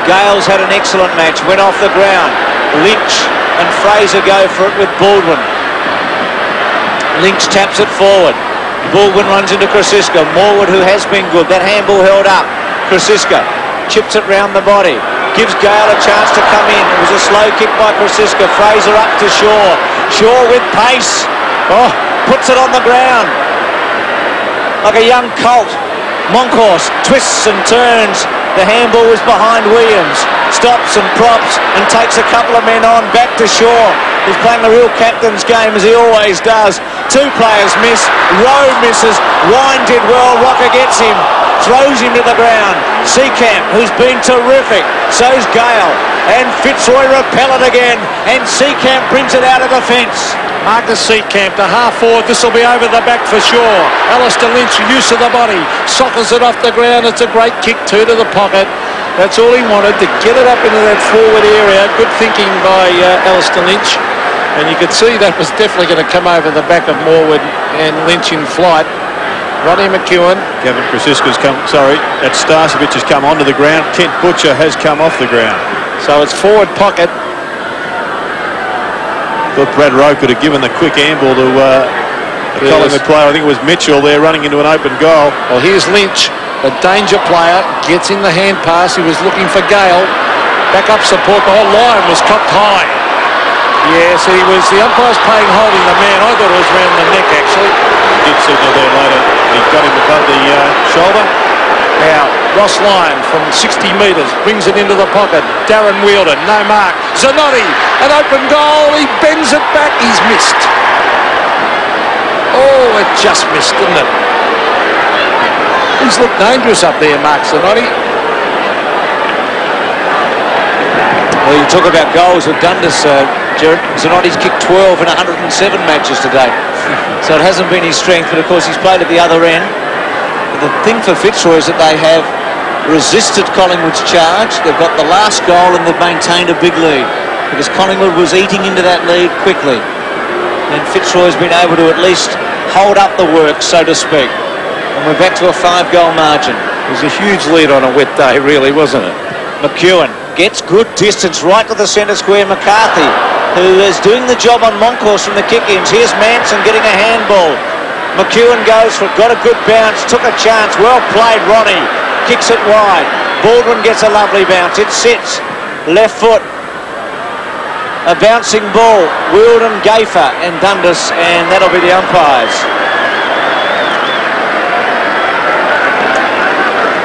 Speaker 3: Gale's had an excellent match, went off the ground. Lynch and Fraser go for it with Baldwin. Lynch taps it forward. Baldwin runs into Krasiska. Morwood, who has been good. That handball held up. Krasiska chips it round the body. Gives Gale a chance to come in. It was a slow kick by Krasiska. Fraser up to Shaw. Shaw with pace. Oh, puts it on the ground. Like a young colt. Moncourse twists and turns. The handball was behind Williams. Stops and props and takes a couple of men on. Back to Shaw. He's playing a real captain's game as he always does. 2 players miss. Rowe misses. Wine did well. Rocker gets him. Throws him to the ground. Seacamp, who's been terrific. So's Gale. And Fitzroy repel it again. And Seacamp brings it out of the fence.
Speaker 5: Marcus Seacamp to half-forward. This will be over the back for Shaw. Alistair Lynch, use of the body. Sockers it off the ground. It's a great kick, 2 to the pocket. That's all he wanted, to get it up into that forward area. Good thinking by Alistair Lynch. And you could see that was definitely going to come over the back of Morwood and Lynch in flight. Rodney McEwen.
Speaker 4: Gavin Krasiska's come, that Starcevich has come onto the ground. Kent Butcher has come off the ground.
Speaker 5: So it's forward pocket.
Speaker 4: Thought Brad Rowe could have given the quick handball to a Collingwood player. I think it was Mitchell there running into an open goal.
Speaker 5: Well, here's Lynch, a danger player, gets in the hand pass. He was looking for Gale. Back up support. The whole line was cocked high. Yes, the umpire's playing holding the man. I thought it was round the neck, actually.
Speaker 4: He did signal there later. He got him above the shoulder.
Speaker 5: Now, Ross Lyon from 60 metres brings it into the pocket. Darren Wielden, no mark. Zanotti, an open goal. He bends it back. He's missed. Oh, it just missed, didn't it? He's looked dangerous up there, Mark Zanotti.
Speaker 3: Well, you talk about goals with Dundas, Gerard. Zanotti's kicked 12 in 107 matches today. So it hasn't been his strength, but of course he's played at the other end. The thing for Fitzroy is that they have resisted Collingwood's charge. They've got the last goal and they've maintained a big lead because Collingwood was eating into that lead quickly. And Fitzroy's been able to at least hold up the work, so to speak. And we're back to a 5-goal margin.
Speaker 5: It was a huge lead on a wet day, really, wasn't it?
Speaker 3: McEwen gets good distance right to the centre square. McCarthy, who is doing the job on Moncourse from the kick-ins. Here's Manson getting a handball. McEwen goes for it, got a good bounce, took a chance. Well played, Ronnie. Kicks it wide. Baldwin gets a lovely bounce. It sits. Left foot. A bouncing ball. Wielden, Gafer and Dundas, and that'll be the umpires.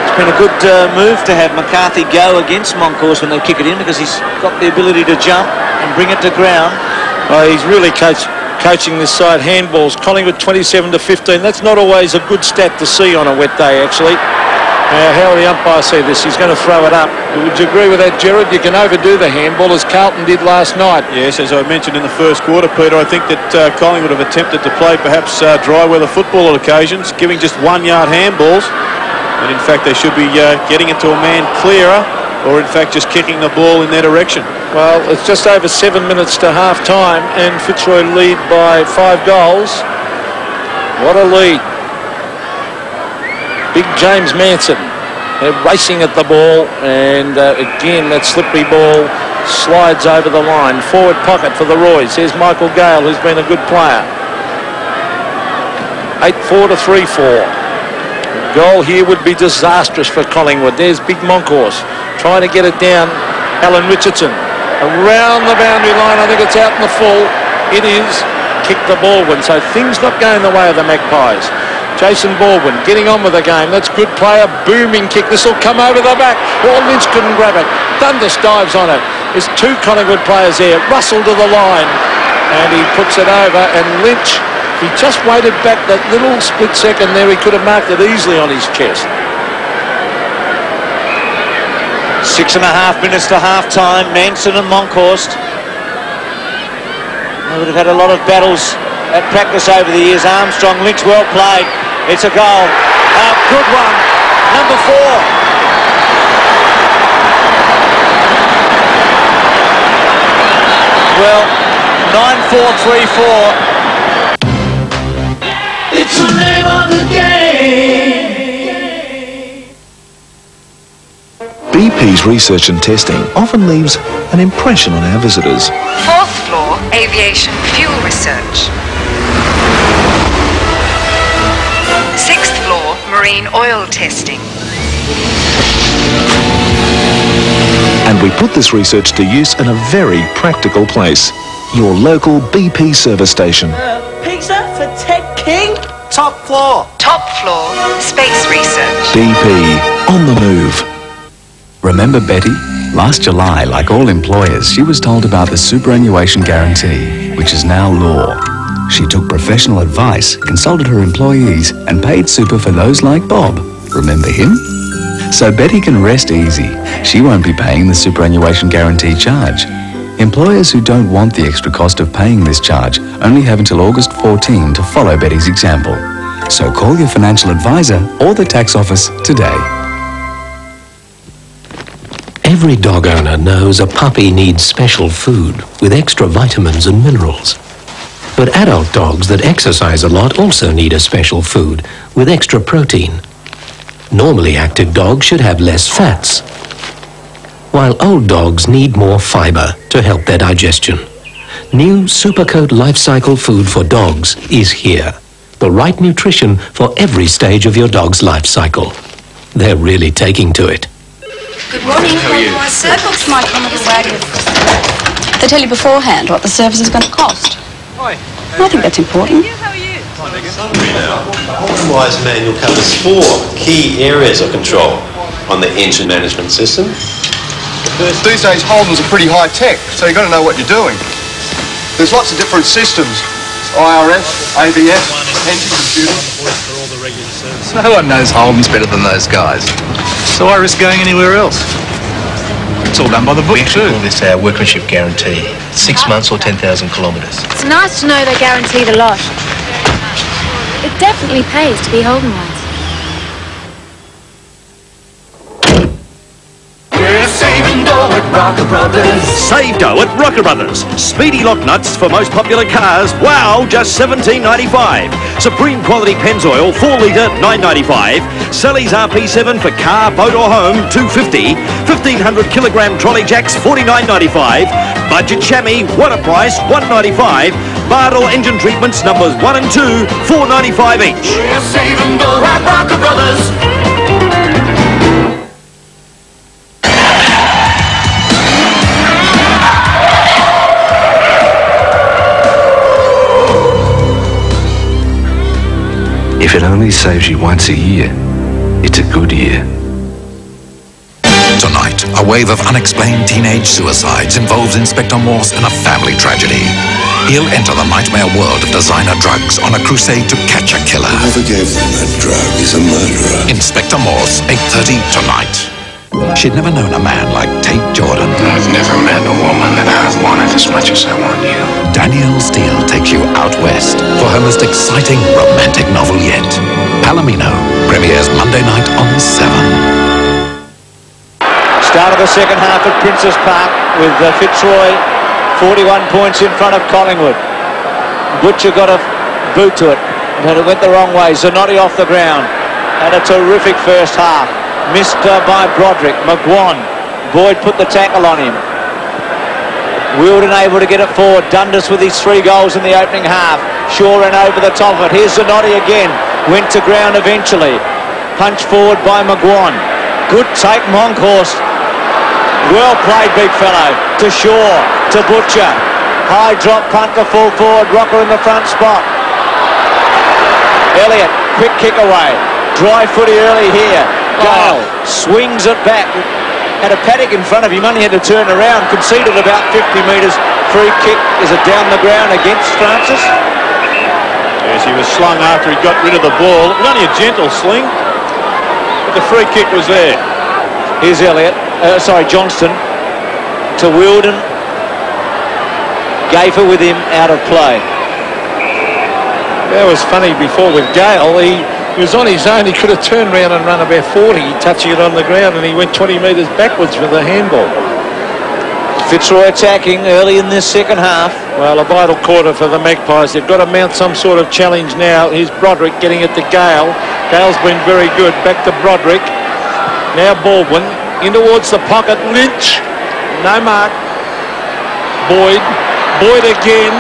Speaker 3: It's been a good move to have McCarthy go against Moncourse when they kick it in because he's got the ability to jump and bring it to ground.
Speaker 5: Oh, he's really coaching this side. Handballs, Collingwood 27-15. That's not always a good stat to see on a wet day, actually. How will the umpire see this? He's going to throw it up. Would you agree with that, Gerard? You can overdo the handball, as Carlton did last night.
Speaker 4: Yes, as I mentioned in the first quarter, Peter, I think that Collingwood have attempted to play perhaps dry weather football at occasions, giving just 1-yard handballs. And in fact, they should be getting it to a man clearer, or in fact just kicking the ball in their direction.
Speaker 5: Well, it's just over 7 minutes to half-time, and Fitzroy lead by 5 goals. What a lead. Big James Manson. They're racing at the ball, and again, that slippery ball slides over the line. Forward pocket for the Roys. Here's Michael Gale, who's been a good player. 8-4 to 3-4. Goal here would be disastrous for Collingwood. There's Big Monkhorse trying to get it down. Alan Richardson around the boundary line. I think it's out in the full. It is. Kick the Baldwin. So things not going the way of the Magpies. Jason Baldwin getting on with the game. That's good play. A booming kick. This will come over the back. Oh, Lynch couldn't grab it. Dundas dives on it. There's two Collingwood players there. Russell to the line. And he puts it over. And Lynch, he just waited back that little split second there. He could have marked it easily on his chest.
Speaker 3: 6.5 minutes to half-time. Manson and Monkhorst. They would have had a lot of battles at practice over the years. Armstrong, Lynch, well played. It's a goal. Good one. Number 4. Well, 9-4, 3-4.
Speaker 6: It's the name of the game.
Speaker 9: BP's research and testing often leaves an impression on our visitors.
Speaker 10: 4th floor, aviation fuel research. 6th floor, marine oil testing.
Speaker 9: And we put this research to use in a very practical place. Your local BP service station.
Speaker 6: Pizza for Ted King? Top floor.
Speaker 10: Top floor, space research.
Speaker 9: BP, on the move.
Speaker 1: Remember Betty? Last July, like all employers, she was told about the superannuation guarantee, which is now law. She took professional advice, consulted her employees, and paid super for those like Bob. Remember him? So Betty can rest easy. She won't be paying the superannuation guarantee charge. Employers who don't want the extra cost of paying this charge only have until August 14 to follow Betty's example. So call your financial advisor or the tax office today.
Speaker 2: Every dog owner knows a puppy needs special food with extra vitamins and minerals. But adult dogs that exercise a lot also need a special food with extra protein. Normally active dogs should have less fats, while old dogs need more fiber to help their digestion. New Supercoat Life Cycle food for dogs is here. The right nutrition for every stage of your dog's life cycle. They're really taking to it.
Speaker 15: Good morning.
Speaker 2: How are you?
Speaker 15: Circles might come with a wagon. They tell you beforehand what the service is going to cost. I think that's important.
Speaker 23: The Holden-Wise manual covers 4 key areas of control on the engine management system.
Speaker 24: These days Holden's are pretty high tech, so you've got to know what you're doing. There's lots of different systems. IRS, ABS, engine computer.
Speaker 18: No one knows Holden's better than those guys. So I risk going anywhere else. It's all done by the book, too.
Speaker 23: We call this our workmanship guarantee. 6 months or 10,000 kilometres.
Speaker 15: It's nice to know they guarantee the lot. It definitely pays to be Holden-Wise.
Speaker 6: We're saving dough at Rocker Brothers.
Speaker 11: Save dough at Rocker Brothers. Speedy lock nuts for most popular cars. Wow, just $17.95. Supreme quality Pennzoil 4 litre $9.95. Sally's RP7 for car, boat or home $2.50. 1500 kilogram trolley jacks $49.95. Budget chamois, what a price, $1.95. Bardell engine treatments numbers 1 and 2, $4.95 each.
Speaker 6: We're saving dough at Rocker Brothers.
Speaker 25: If it only saves you once a year, it's a good year.
Speaker 16: Tonight, a wave of unexplained teenage suicides involves Inspector Morse in a family tragedy. He'll enter the nightmare world of designer drugs on a crusade to catch a killer.
Speaker 26: Whoever gave them that drug is a murderer.
Speaker 16: Inspector Morse, 8:30 tonight. She'd never known a man like Tate Jordan.
Speaker 26: I've never met a woman that I've wanted as much as I want you.
Speaker 16: Danielle Steele takes you out west for her most exciting romantic novel yet. Palomino premieres Monday night on 7.
Speaker 3: Start of the second half at Princes Park with Fitzroy 41 points in front of Collingwood. Butcher got a boot to it. But it went the wrong way. Zanotti off the ground. Had a terrific first half. Missed by Broderick. McGuan. Boyd put the tackle on him. Wilden able to get it forward. Dundas with his 3 goals in the opening half. Shaw ran over the top of it. Here's Zanotti again. Went to ground eventually. Punch forward by McGuan. Good take, Monkhorst. Well played, big fellow. To Shaw. To Butcher. High drop punt to full forward. Rocker in the front spot. Elliott. Quick kick away. Dry footy early here. Gale swings it back. Had a paddock in front of him. Only had to turn around. Conceded about 50 metres. Free kick. Is it down the ground against Francis?
Speaker 4: Yes, he was slung after he got rid of the ball. It was only a gentle sling, but the free kick was there.
Speaker 3: Here's Elliott. Johnston to Wilden. Gaffer with him out of play.
Speaker 5: That was funny before with Gale. He was on his own. He could have turned around and run about 40, touching it on the ground, and he went 20 metres backwards with the handball.
Speaker 3: Fitzroy attacking early in this second half.
Speaker 5: Well, a vital quarter for the Magpies. They've got to mount some sort of challenge now. Here's Broderick getting it to Gale. Gale's been very good. Back to Broderick. Now Baldwin. In towards the pocket. Lynch. No mark. Boyd. Boyd again.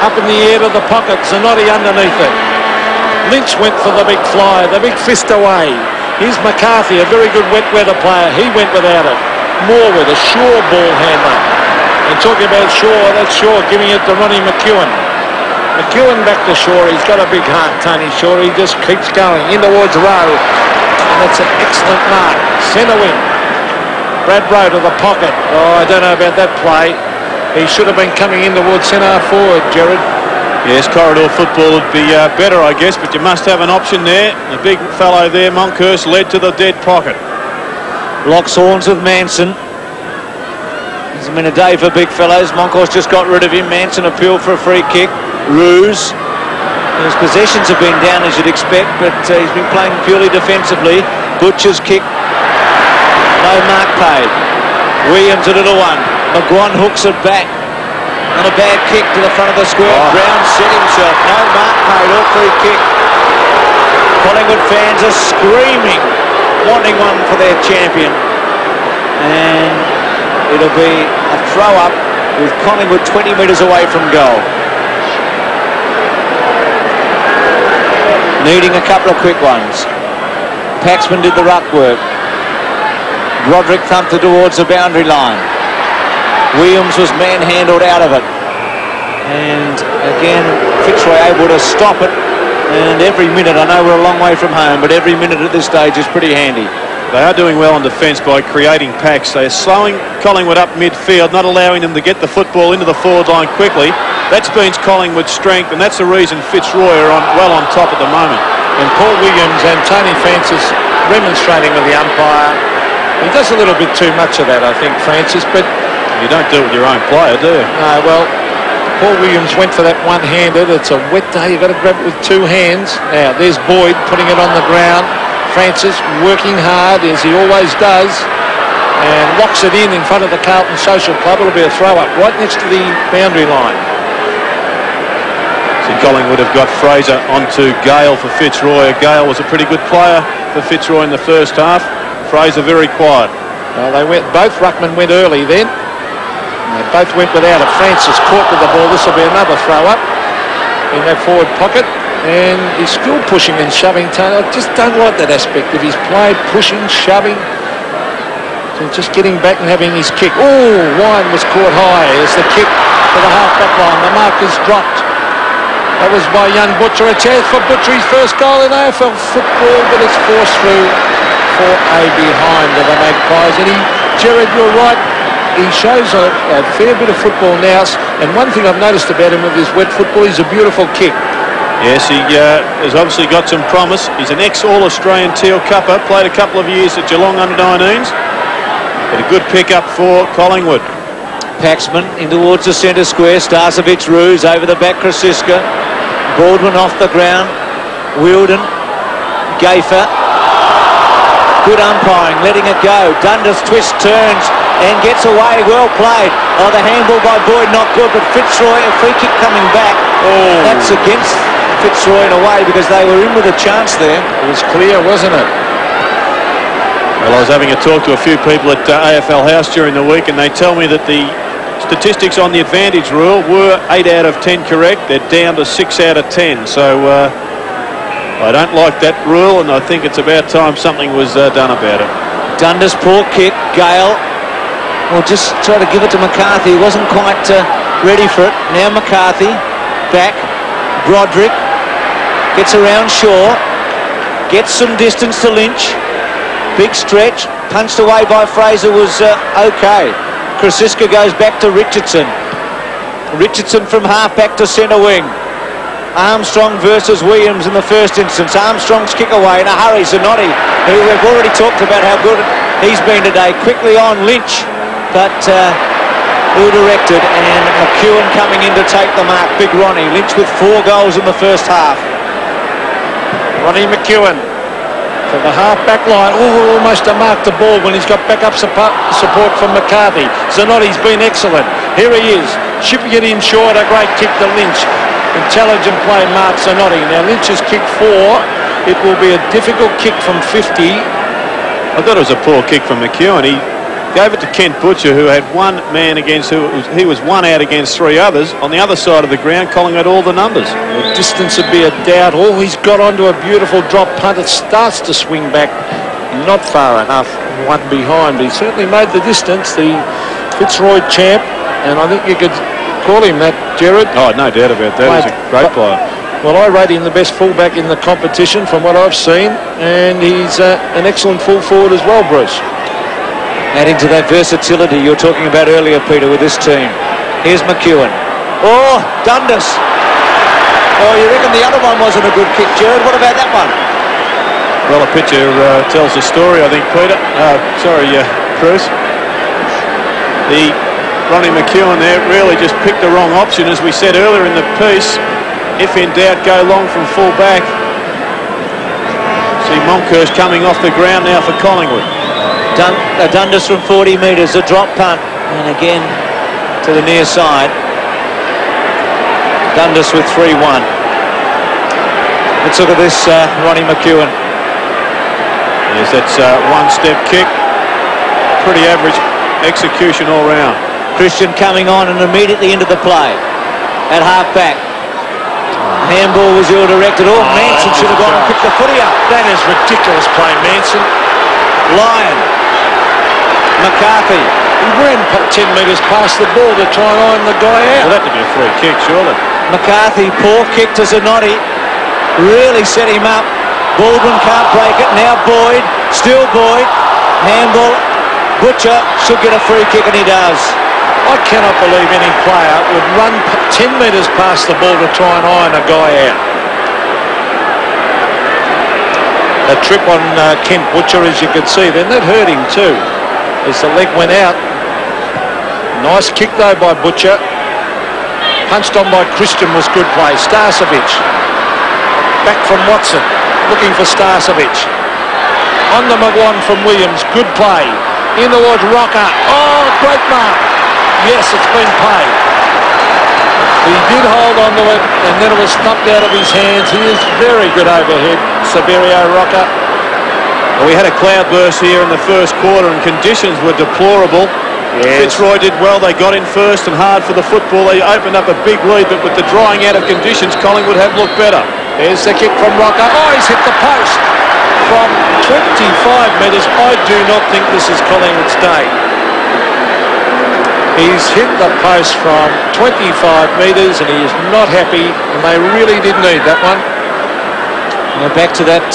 Speaker 5: Up in the air to the pocket. Zanotti underneath it. Lynch went for the big fly. The big fist away. Here's McCarthy, a very good wet weather player. He went without it. Moore with a Shaw ball handler. And talking about Shaw, that's Shaw giving it to Ronnie McEwen. McEwen back to Shaw. He's got a big heart, Tony Shaw. He just keeps going in towards Rowe. And that's an excellent mark. Centre wing. Brad Rowe to the pocket. Oh, I don't know about that play. He should have been coming in towards centre forward, Gerard.
Speaker 4: Yes, corridor football would be better, I guess, but you must have an option there. The big fellow there, Monkhorst, led to the dead pocket.
Speaker 3: Locks horns with Manson. It's been a day for big fellows. Monkhorst just got rid of him. Manson appealed for a free kick. Ruse. His possessions have been down, as you'd expect, but he's been playing purely defensively. Butcher's kick. No mark paid. Williams, a little one. McGuan hooks it back. On a bad kick to the front of the square. Brown set himself. No mark paid or free kick. Collingwood fans are screaming, wanting one for their champion. And it'll be a throw up with Collingwood 20 metres away from goal. Needing a couple of quick ones. Paxman did the ruck work. Broderick thumped it towards the boundary line. Williams was manhandled out of it. And again, Fitzroy able to stop it. And every minute, I know we're a long way from home, but every minute at this stage is pretty handy.
Speaker 4: They are doing well on defence by creating packs. They are slowing Collingwood up midfield, not allowing them to get the football into the forward line quickly. That's been Collingwood's strength, and that's the reason Fitzroy are well on top at the moment.
Speaker 5: And Paul Williams and Tony Francis remonstrating with the umpire. He does a little bit too much of that, I think, Francis, but
Speaker 4: you don't do it with your own player, do you?
Speaker 5: No, well, Paul Williams went for that one-handed. It's a wet day. You've got to grab it with 2 hands. Now, there's Boyd putting it on the ground. Francis working hard, as he always does, and locks it in front of the Carlton Social Club. It'll be a throw-up right next to the boundary line.
Speaker 4: So Collingwood have got Fraser onto Gale for Fitzroy. Gale was a pretty good player for Fitzroy in the first half. Fraser very quiet.
Speaker 5: Well, they went. Both ruckmen went early then. They both went without it. Francis caught with the ball. This will be another throw-up in that forward pocket. And he's still pushing and shoving. I just don't like that aspect of his play. Pushing, shoving. So just getting back and having his kick. Oh, Wine was caught high. There's the kick to the half-back line. The mark is dropped. That was by young Butcher. A chance for Butcher, his first goal in AFL football, but it's forced through for a behind of the Magpies. And Gerard, you're right. He shows a fair bit of football now, and one thing I've noticed about him with his wet football, he's a beautiful kick.
Speaker 4: Yes, he has obviously got some promise. He's an ex-All-Australian Teal Cupper, played a couple of years at Geelong under-19s, but a good pick-up for Collingwood.
Speaker 3: Paxman in towards the centre square. Starcevic, Ruse over the back, Krasiska. Baldwin off the ground. Wilden, Gaffer. Good umpiring, letting it go. Dundas twists, turns, and gets away. Well played. Oh, the handball by Boyd, not good, but Fitzroy, a free kick coming back. Oh, that's against Fitzroy in a way because they were in with a chance there.
Speaker 5: It was clear, wasn't it?
Speaker 4: Well, I was having a talk to a few people at AFL House during the week, and they tell me that the statistics on the advantage rule were 8 out of 10 correct. They're down to 6 out of 10. So I don't like that rule, and I think it's about time something was done about it.
Speaker 3: Dundas, poor kick. Gale will just try to give it to McCarthy. He wasn't quite ready for it. Now McCarthy back. Broderick gets around Shaw. Gets some distance to Lynch. Big stretch. Punched away by Fraser was okay. Krasiska goes back to Richardson. Richardson from half back to centre wing. Armstrong versus Williams in the first instance. Armstrong's kick away in a hurry. Zanotti, who we've already talked about how good he's been today, quickly on Lynch, but ill-directed, and McEwen coming in to take the mark. Big Ronnie. Lynch with 4 goals in the first half.
Speaker 5: Ronnie McEwen from the half-back line. Oh, almost to mark the ball when he's got backup support from McCarthy. Zanotti's been excellent. Here he is, shipping it in short. A great kick to Lynch. Intelligent play, Mark Zanotti. Now Lynch has kicked 4. It will be a difficult kick from 50.
Speaker 4: I thought it was a poor kick from McEwen. He gave it to Kent Butcher, who had one man against he was 1 out against 3 others. On the other side of the ground, Collingwood all the numbers.
Speaker 5: The distance would be a doubt. Oh, he's got onto a beautiful drop punt. It starts to swing back. Not far enough. 1 behind, but he certainly made the distance. The Fitzroy champ, and I think you could call him that, Gerard.
Speaker 4: Oh, no doubt about that. He's a great player.
Speaker 5: Well, I rate him the best fullback in the competition from what I've seen, and he's an excellent full forward as well, Bruce.
Speaker 3: Adding to that versatility you're talking about earlier, Peter, with this team. Here's McEwen. Oh, Dundas. Oh, you reckon the other one wasn't a good kick, Gerard? What about that one?
Speaker 4: Well, a picture tells the story, I think, Peter. Bruce. The Ronnie McEwen there really just picked the wrong option, as we said earlier in the piece. If in doubt, go long from full back. See Monkhurst coming off the ground now for Collingwood.
Speaker 3: Dundas from 40 metres, a drop punt, and again to the near side. Dundas with 3-1. Let's look at this, Ronnie McEwen.
Speaker 4: Yes, that's one-step kick. Pretty average execution all round.
Speaker 3: Christian coming on and immediately into the play at half-back. Handball was ill-directed. Oh, Manson should have gone and picked the footy up.
Speaker 5: That is ridiculous play, Manson.
Speaker 3: Lyon. McCarthy.
Speaker 5: He ran 10 metres past the ball to try and iron the guy out.
Speaker 4: Well, that would be a free kick, surely.
Speaker 3: McCarthy, poor kick to Zanotti. Really set him up. Baldwin can't break it. Now Boyd. Still Boyd. Handball. Butcher should get a free kick, and he does.
Speaker 5: I cannot believe any player would run 10 metres past the ball to try and iron a guy out. A trip on Kent Butcher, as you could see then, that hurt him too, as the leg went out. Nice kick though by Butcher. Punched on by Christian was good play. Starcevic. Back from Watson, looking for Starcevic. On the McGuan from Williams, good play. In towards Rocker. Oh, great mark. Yes, it's been paid. He did hold on to it, and then it was thumped out of his hands. He is very good overhead, Severio Rocker.
Speaker 4: Well, we had a cloudburst here in the first quarter, and conditions were deplorable. Yes. Fitzroy did well. They got in first and hard for the football. They opened up a big lead, but with the drying out of conditions, Collingwood have looked better.
Speaker 5: There's the kick from Rocker. Oh, he's hit the post from 25 metres. I do not think this is Collingwood's day. He's hit the post from 25 metres, and he is not happy, and they really did need that one.
Speaker 3: Now back to that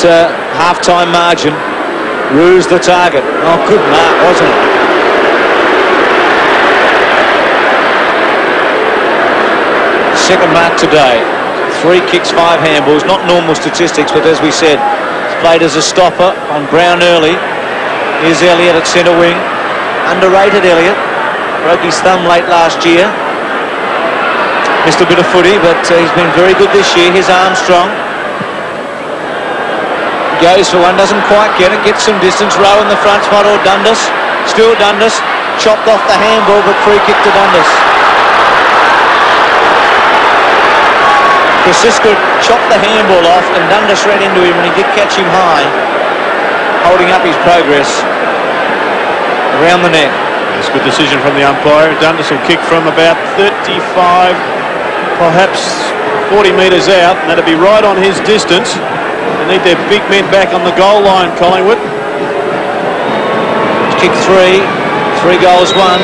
Speaker 3: half-time margin. Ruse the target. Oh, good mark, wasn't it? Second mark today. 3 kicks, 5 handballs. Not normal statistics, but as we said, he's played as a stopper on Brown early. Here's Elliott at centre wing. Underrated Elliott. Broke his thumb late last year. Missed a bit of footy, but he's been very good this year. Here's Armstrong. Goes for one, doesn't quite get it. Gets some distance. Rowe in the front spot, or Dundas. Still Dundas. Chopped off the handball, but free kick to Dundas. Francisco chopped the handball off and Dundas ran into him, and he did catch him high, holding up his progress around the net.
Speaker 4: It's a good decision from the umpire. Dundas will kick from about 35, perhaps 40 metres out, and that'll be right on his distance. They need their big men back on the goal line, Collingwood.
Speaker 3: Kick 3, 3 goals won.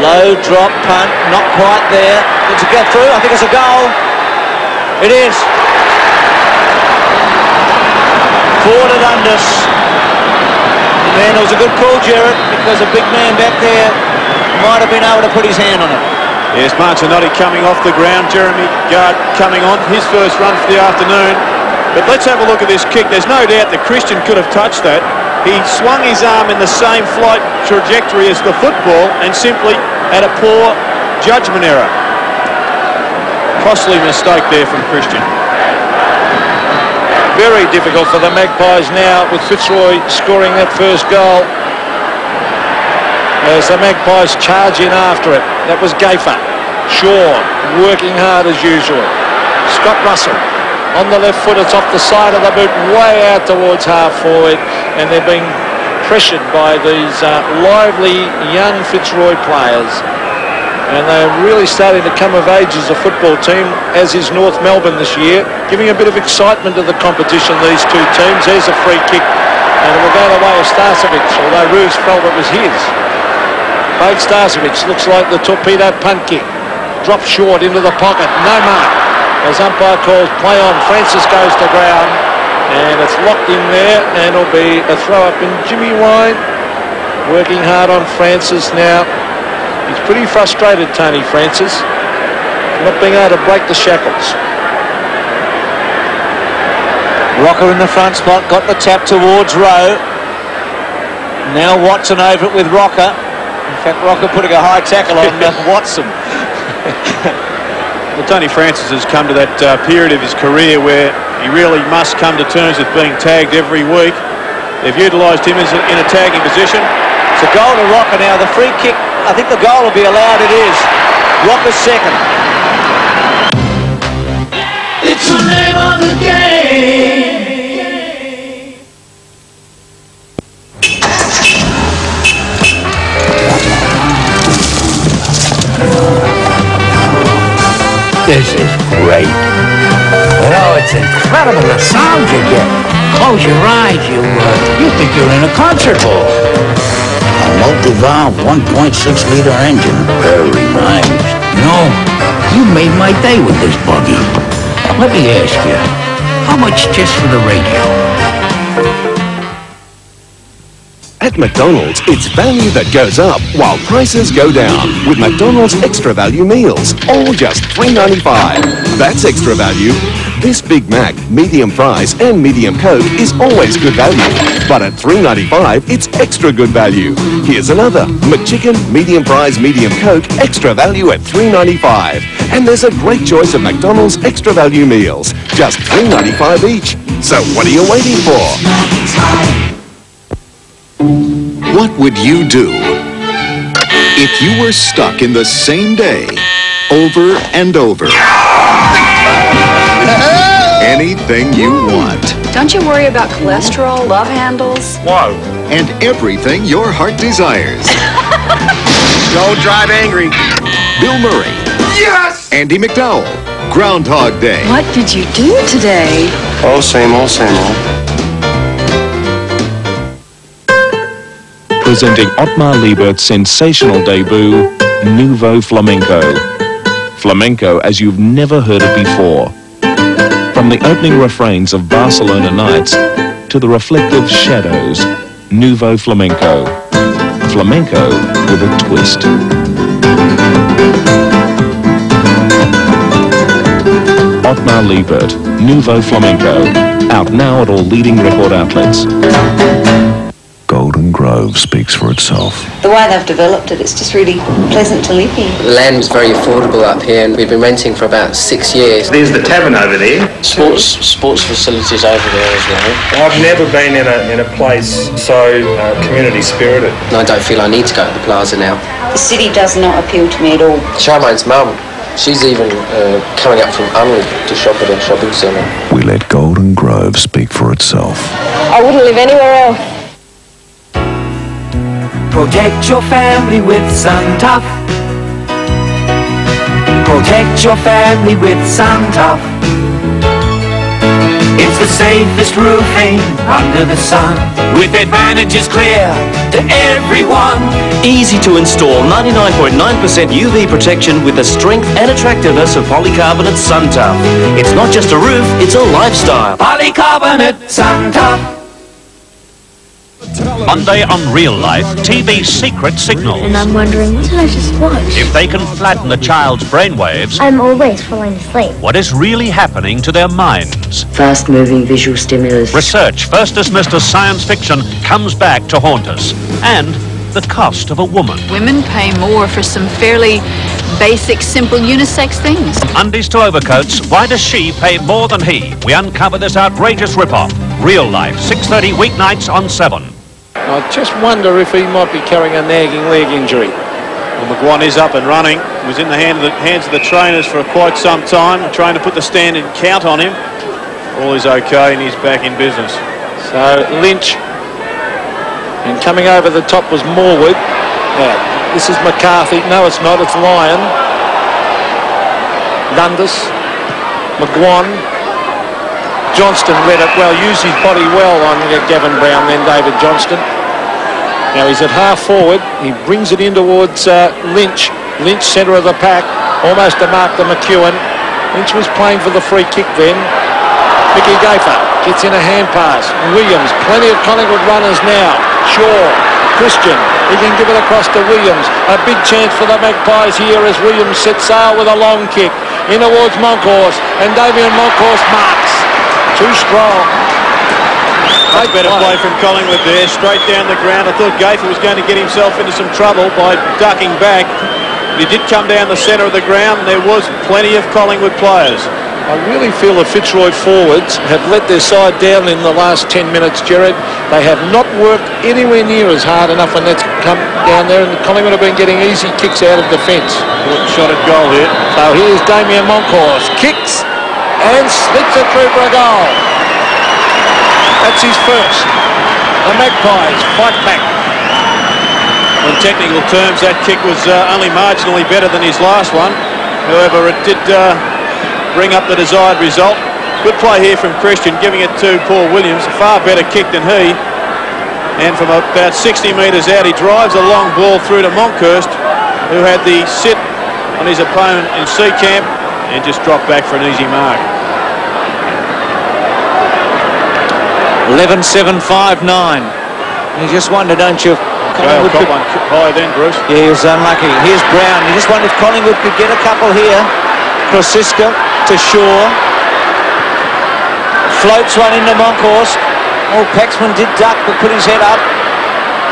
Speaker 3: Low drop punt, not quite there. Does it get through? I think it's a goal. It is. 4 to Dundas. Man, it was a good call, Gerard, because a big man back there might have been able to put his hand on it.
Speaker 4: Yes, Martinotti coming off the ground. Jeremy Gard coming on. His first run for the afternoon. But let's have a look at this kick. There's no doubt that Christian could have touched that. He swung his arm in the same flight trajectory as the football and simply had a poor judgment error. Costly mistake there from Christian.
Speaker 5: Very difficult for the Magpies now with Fitzroy scoring that first goal. As the Magpies charge in after it. That was Gaffer. Shaw working hard as usual. Scott Russell on the left foot. It's off the side of the boot, way out towards half forward, and they're being pressured by these lively young Fitzroy players. And they're really starting to come of age as a football team, as is North Melbourne this year, giving a bit of excitement to the competition, these two teams. There's a free kick, and it will go the way of Starcevic, although Roos felt it was his. Craig Starcevic looks like the torpedo punt kick. Dropped short into the pocket, no mark. As umpire calls play on, Francis goes to ground, and it's locked in there, and it'll be a throw up. And Jimmy Wine working hard on Francis now. He's pretty frustrated, Tony Francis, not being able to break the shackles.
Speaker 3: Rocker in the front spot, got the tap towards Rowe. Now Watson over it with Rocker. In fact, Rocker putting a high tackle on Watson.
Speaker 4: Well, Tony Francis has come to that period of his career where he really must come to terms with being tagged every week. They've utilised him in a tagging position.
Speaker 3: It's a goal to Rocker now. The free kick, I think the goal will be allowed. It is. Rocker's second.
Speaker 19: It's the name of the game.
Speaker 7: This is great. Oh, it's incredible the sound you get. Close your eyes, you think you're in a concert hall. A multi-valve 1.6-liter engine. Very nice. You know, you made my day with this buggy. Let me ask you, how much just for the radio?
Speaker 9: At McDonald's, it's value that goes up while prices go down with McDonald's Extra Value meals, all just $3.95. That's extra value. This Big Mac, medium fries and medium Coke is always good value. But at $3.95, it's extra good value. Here's another, McChicken, medium fries, medium Coke, extra value at $3.95. And there's a great choice of McDonald's Extra Value meals, just $3.95 each. So what are you waiting for?
Speaker 8: What would you do if you were stuck in the same day over and over? Anything you want.
Speaker 15: Don't you worry about cholesterol, love handles?
Speaker 8: Whoa. And everything your heart desires. Don't drive angry. Bill Murray. Yes! Andy McDowell. Groundhog Day.
Speaker 15: What did you do today?
Speaker 26: Oh, same old, same old.
Speaker 9: Presenting Otmar Liebert's sensational debut, Nouveau Flamenco. Flamenco as you've never heard it before. From the opening refrains of Barcelona Nights to the reflective shadows, Nouveau Flamenco. Flamenco with a twist. Otmar Liebert, Nouveau Flamenco. Out now at all leading record outlets.
Speaker 25: Golden Grove speaks for itself.
Speaker 15: The way they've developed it, it's just really pleasant to live here.
Speaker 22: The land was very affordable up here, and we've been renting for about 6 years.
Speaker 26: There's the tavern over there.
Speaker 22: Sports facilities over there as well.
Speaker 26: I've never been in a place so community spirited.
Speaker 22: And I don't feel I need to go to the plaza now.
Speaker 15: The city does not appeal to me at all.
Speaker 22: Charmaine's mum She's even coming up from Unley to shop at our shopping centre.
Speaker 25: We let Golden Grove speak for itself.
Speaker 12: I wouldn't live anywhere else.
Speaker 6: Protect your family with Suntough. Protect your family with Suntough. It's the safest roofing under the sun, with advantages clear to everyone.
Speaker 13: Easy to install, 99.9% UV protection with the strength and attractiveness of polycarbonate Suntough. It's not just a roof, it's a lifestyle.
Speaker 6: Polycarbonate Suntough.
Speaker 14: Monday on Real Life, TV's secret signals.
Speaker 17: And I'm wondering, what did I just watch?
Speaker 14: If they can flatten the child's brainwaves,
Speaker 17: I'm always falling asleep.
Speaker 14: what is really happening to their minds?
Speaker 17: Fast-moving visual stimulus.
Speaker 14: Research, first dismissed as science fiction, comes back to haunt us. And the cost of a woman.
Speaker 15: Women pay more for some fairly basic, simple unisex things.
Speaker 14: From undies to overcoats, why does she pay more than he? We uncover this outrageous rip-off. Real Life, 6:30 weeknights on 7.
Speaker 5: I just wonder if he might be carrying a nagging leg injury.
Speaker 4: Well, McGuan is up and running. He was in the hands of the trainers for quite some time, trying to put the standard count on him. All is okay, and he's back in business.
Speaker 5: So Lynch, and coming over the top was Morwood. Now, this is McCarthy. No, it's not. It's Lyon. Dundas. McGuan. Johnston read it well, used his body well on Gavin Brown, then David Johnston. Now he's at half forward. He brings it in towards Lynch. Lynch, centre of the pack, almost to mark the McEwen. Lynch was playing for the free kick then. Mickey Gafer gets in a hand pass. Williams, plenty of Collingwood runners now. Shaw, Christian, he can give it across to Williams. A big chance for the Magpies here as Williams sets sail with a long kick. In towards Monkhorst, and Damien Monkhorst marks. Too strong.
Speaker 4: Much better play from Collingwood there, straight down the ground. I thought Gafer was going to get himself into some trouble by ducking back. But he did come down the centre of the ground. There was plenty of Collingwood players.
Speaker 5: I really feel the Fitzroy forwards have let their side down in the last 10 minutes, Jared. They have not worked anywhere near as hard enough when that's come down there, and Collingwood have been getting easy kicks out of defence.
Speaker 4: Good shot at goal here.
Speaker 5: So here's Damien Monkhorst. Kicks and slips it through for a goal. That's his first. The Magpies fight back.
Speaker 4: In technical terms, that kick was only marginally better than his last one. However, it did bring up the desired result. Good play here from Christian, giving it to Paul Williams. A far better kick than he. And from about 60 metres out, he drives a long ball through to Monkhorst, who had the sit on his opponent in C camp and just dropped back for an easy mark.
Speaker 3: 11-7-5-9. You just wonder, don't you?
Speaker 4: Well, got one high then, Bruce.
Speaker 3: Yeah, he was unlucky. Here's Brown. You just wonder if Collingwood could get a couple here. Krosiska to Shaw. Floats one into Monkhorst. Oh, Paxman did duck but put his head up.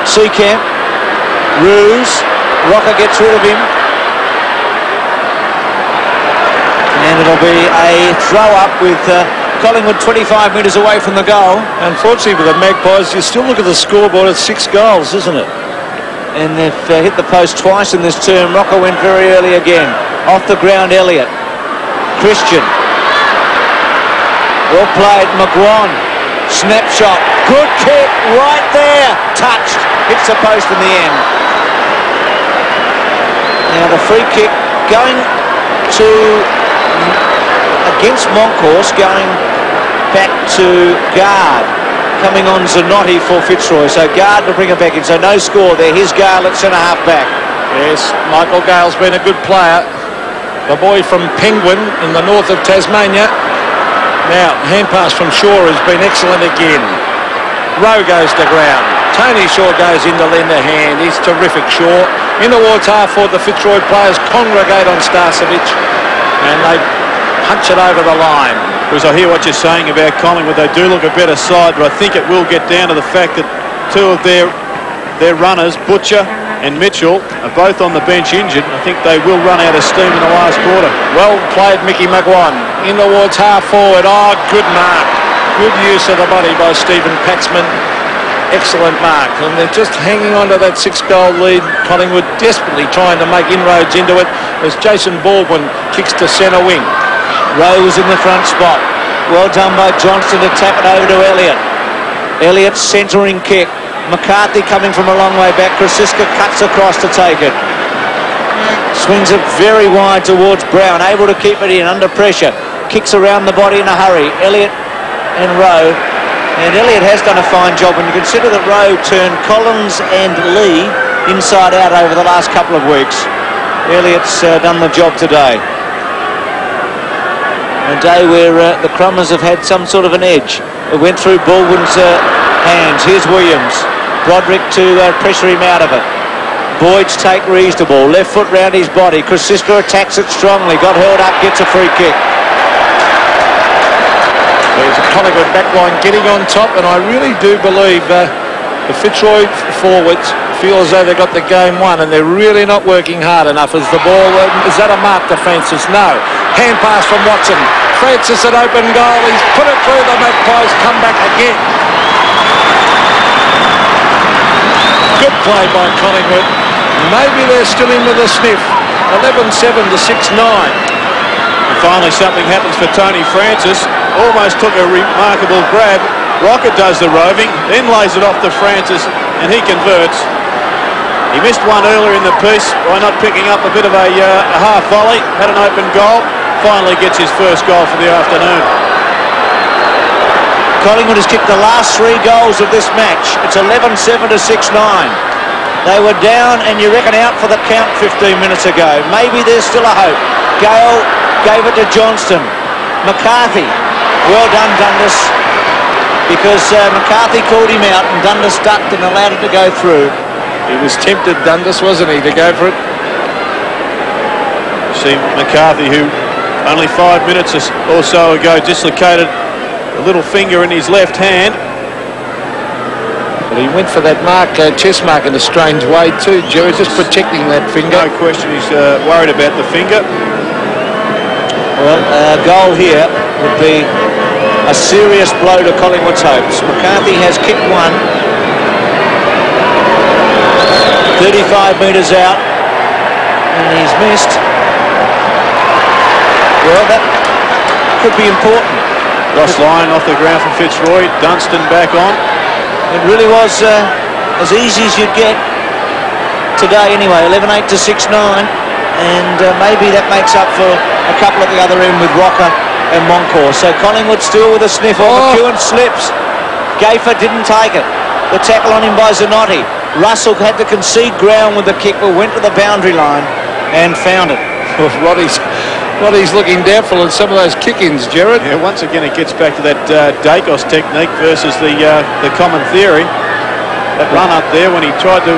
Speaker 3: Seacamp. Ruse. Rocker gets rid of him. And it'll be a throw up with Collingwood 25 metres away from the goal.
Speaker 5: Unfortunately for the Magpies, you still look at the scoreboard, it's 6 goals, isn't it?
Speaker 3: And they've hit the post twice in this term. Rocker went very early again. Off the ground, Elliott. Christian. Well played, McGuan. Snapshot. Good kick right there. Touched. Hits the post in the end. Now the free kick going to against Monkhorst, going back to Guard. Coming on Zanotti for Fitzroy. So Guard to bring it back in. So no score there. Here's Gale at centre half back.
Speaker 5: Yes, Michael Gale's been a good player. The boy from Penguin in the north of Tasmania. Now, hand pass from Shaw has been excellent again. Rowe goes to ground. Tony Shaw goes in to lend a hand. He's terrific, Shaw. In towards half forward, the Fitzroy players congregate on Starcevic, and they punch it over the line.
Speaker 4: Because I hear what you're saying about Collingwood. They do look a better side, but I think it will get down to the fact that two of their runners, Butcher and Mitchell, are both on the bench injured. I think they will run out of steam in the last quarter.
Speaker 5: Well played, Mickey McGuan. In towards half forward. Oh, good mark. Good use of the body by Stephen Paxman. excellent mark, and they're just hanging on to that 6-goal lead. Collingwood desperately trying to make inroads into it as Jason Baldwin kicks to centre wing.
Speaker 3: Rowe was in the front spot. Well done by Johnston to tap it over to Elliott. Elliott's centering kick. McCarthy coming from a long way back. Krasiska cuts across to take it. Swings it very wide towards Brown, able to keep it in under pressure. Kicks around the body in a hurry. Elliott and Rowe. And Elliott has done a fine job when you consider that Rowe turned Collins and Lee inside out over the last couple of weeks. Elliott's done the job today. A day where the Crummers have had some sort of an edge. It went through Baldwin's hands. Here's Williams. Broderick to pressure him out of it. Boyd's take reasonable. Left foot round his body. Krasiska attacks it strongly. Got held up, gets a free kick.
Speaker 5: There's a Collingwood backline getting on top, and I really do believe the Fitzroy forwards feel as though they've got the game won, and they're really not working hard enough as the ball... is that a mark to Francis? No. Hand pass from Watson. Francis at open goal. He's put it through. The Magpies come back again. Good play by Collingwood. Maybe they're still in with a sniff. 11-7 to 6-9.
Speaker 4: And finally something happens for Tony Francis. Almost took a remarkable grab. Rocket does the roving, then lays it off to Francis, and he converts. He missed one earlier in the piece by not picking up a bit of a half volley. Had an open goal. Finally gets his first goal for the afternoon.
Speaker 3: Collingwood has kicked the last 3 goals of this match. It's 11-7 to 6-9. They were down, and you reckon out for the count 15 minutes ago. Maybe there's still a hope. Gale gave it to Johnston. McCarthy. Well done, Dundas, because McCarthy called him out and Dundas ducked and allowed it to go through.
Speaker 5: He was tempted, Dundas, wasn't he, to go for it?
Speaker 4: See McCarthy, who only 5 minutes or so ago dislocated a little finger in his left hand.
Speaker 5: But he went for that mark, chest mark, in a strange way too, Jerry, just protecting that finger.
Speaker 4: No question he's worried about the finger.
Speaker 3: Well, a goal here would be a serious blow to Collingwood's hopes. McCarthy has kicked one. 35 metres out. And he's missed. Well, that could be important.
Speaker 4: Lost line off the ground from Fitzroy. Dunstan back on.
Speaker 3: It really was as easy as you'd get today anyway. 11-8 to 6-9. And maybe that makes up for a couple at the other end with Rocker and Moncourt. So Collingwood still with a sniff on. McEwen slips. Gayfer didn't take it. The tackle on him by Zanotti. Russell had to concede ground with the kick, but went to the boundary line and found it.
Speaker 5: Well, Roddy's looking doubtful in some of those kick-ins, Gerard.
Speaker 4: Yeah, once again it gets back to that Dacos technique versus the common theory. That run up there when he tried to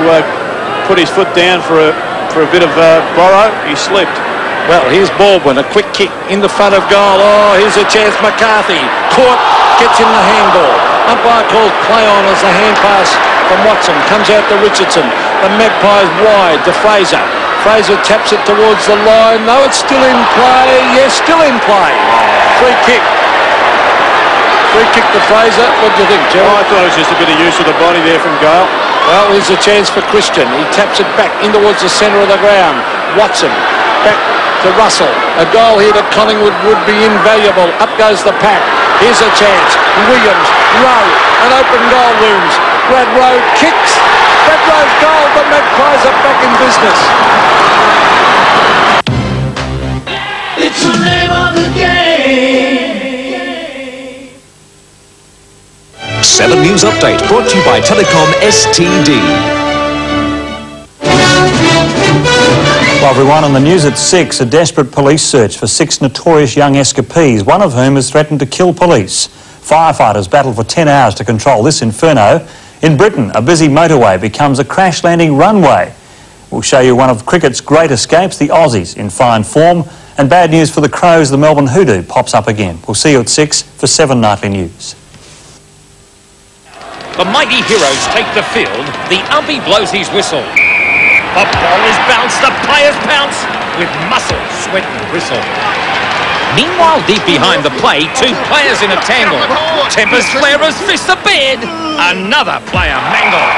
Speaker 4: put his foot down for a bit of borrow, he slipped.
Speaker 5: Well, here's Baldwin, a quick kick in the front of goal. Oh, here's a chance. McCarthy caught, gets in the handball. Umpire calls play on as the hand pass from Watson comes out to Richardson. The Magpies wide to Fraser. Fraser taps it towards the line. No, it's still in play. Yes, still in play. Free kick. Free kick to Fraser. What do you think, Joe?
Speaker 4: I thought it was just a bit of use of the body there from Gale.
Speaker 5: Well, here's a chance for Christian. He taps it back in towards the centre of the ground. Watson back to Russell. A goal here to Collingwood would be invaluable. Up goes the pack. Here's a chance. Williams, Rowe, an open goal looms. Brad Rowe kicks. Brad Rowe's goal. The Magpies are back in business.
Speaker 6: It's the name of the game.
Speaker 9: 7 News Update brought to you by Telecom STD.
Speaker 1: Well, everyone, on the news at 6, a desperate police search for 6 notorious young escapees, one of whom has threatened to kill police. Firefighters battled for 10 hours to control this inferno. In Britain, a busy motorway becomes a crash-landing runway. We'll show you one of cricket's great escapes, the Aussies, in fine form. And bad news for the Crows, the Melbourne Hoodoo pops up again. We'll see you at 6 for 7 Nightly News.
Speaker 2: The mighty heroes take the field. The umpy blows his whistle. The ball is bounced, the players pounce with muscle, sweat and bristle. Meanwhile, deep behind the play, two players in a tangle. Tempers Flairer's fist the bed. Another player mangled.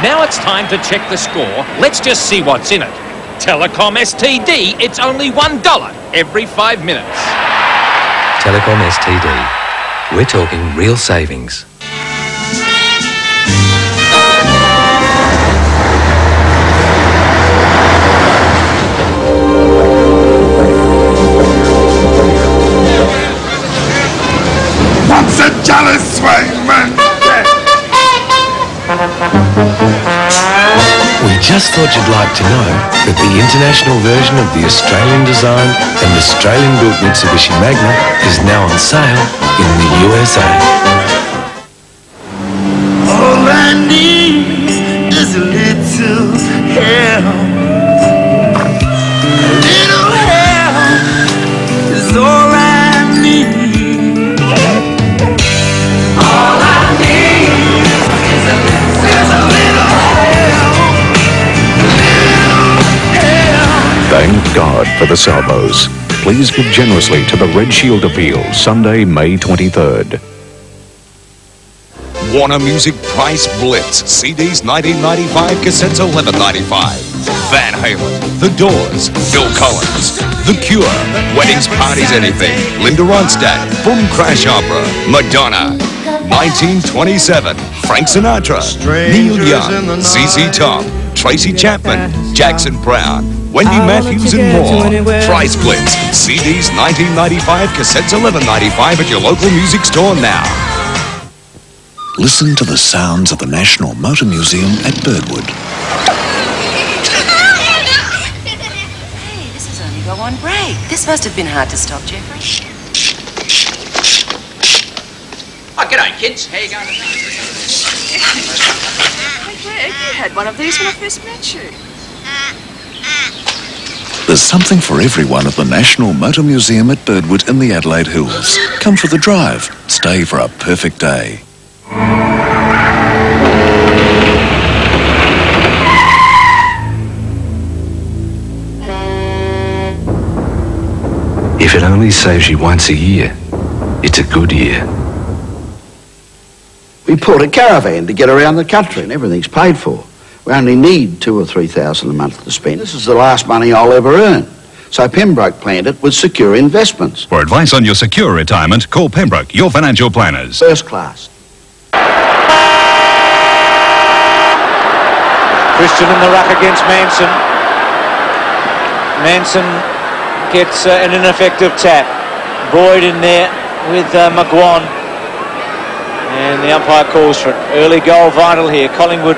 Speaker 2: Now it's time to check the score. Let's just see what's in it. Telecom STD, it's only $1 every 5 minutes.
Speaker 25: Telecom STD. We're talking real savings.
Speaker 26: What's a jealous swingman?
Speaker 25: We just thought you'd like to know that the international version of the Australian designed and Australian built Mitsubishi Magna is now on sale in the USA.
Speaker 6: All I need is a little help. A little help is all I need. All I need is a little help.
Speaker 8: Thank God for the salvos. Please give generously to the Red Shield Appeal, Sunday, May 23rd.
Speaker 10: Warner Music Price Blitz. CDs $19.95, cassettes $11.95. Van Halen, The Doors, Phil Collins, The Cure, Weddings, Parties, Anything, Linda Ronstadt, Boom Crash Opera, Madonna, 1927, Frank Sinatra, Neil Young, ZZ Top, Tracy Chapman, Jackson Brown, Wendy Matthews and more. Price Blitz. CDs $19.95, cassettes $11.95 at your local music store now.
Speaker 16: Listen to the sounds of the National Motor Museum at Birdwood.
Speaker 18: Hey, this has only got one brake. This must have been hard to stop, Jeffrey.
Speaker 2: Oh, g'day, kids. How you going?
Speaker 18: Hey, Greg, you had one of these when I first met you.
Speaker 16: There's something for everyone at the National Motor Museum at Birdwood in the Adelaide Hills. Come for the drive. Stay for a perfect day.
Speaker 25: If it only saves you once a year, it's a good year.
Speaker 20: We bought a caravan to get around the country and everything's paid for. We only need $2,000 or $3,000 a month to spend. This is the last money I'll ever earn. So Pembroke planned it with secure investments.
Speaker 21: For advice on your secure retirement, call Pembroke, your financial planners.
Speaker 20: First class.
Speaker 3: Christian in the ruck against Manson. Manson gets an ineffective tap. Boyd in there with McGuan. And the umpire calls for it. Early goal vital here. Collingwood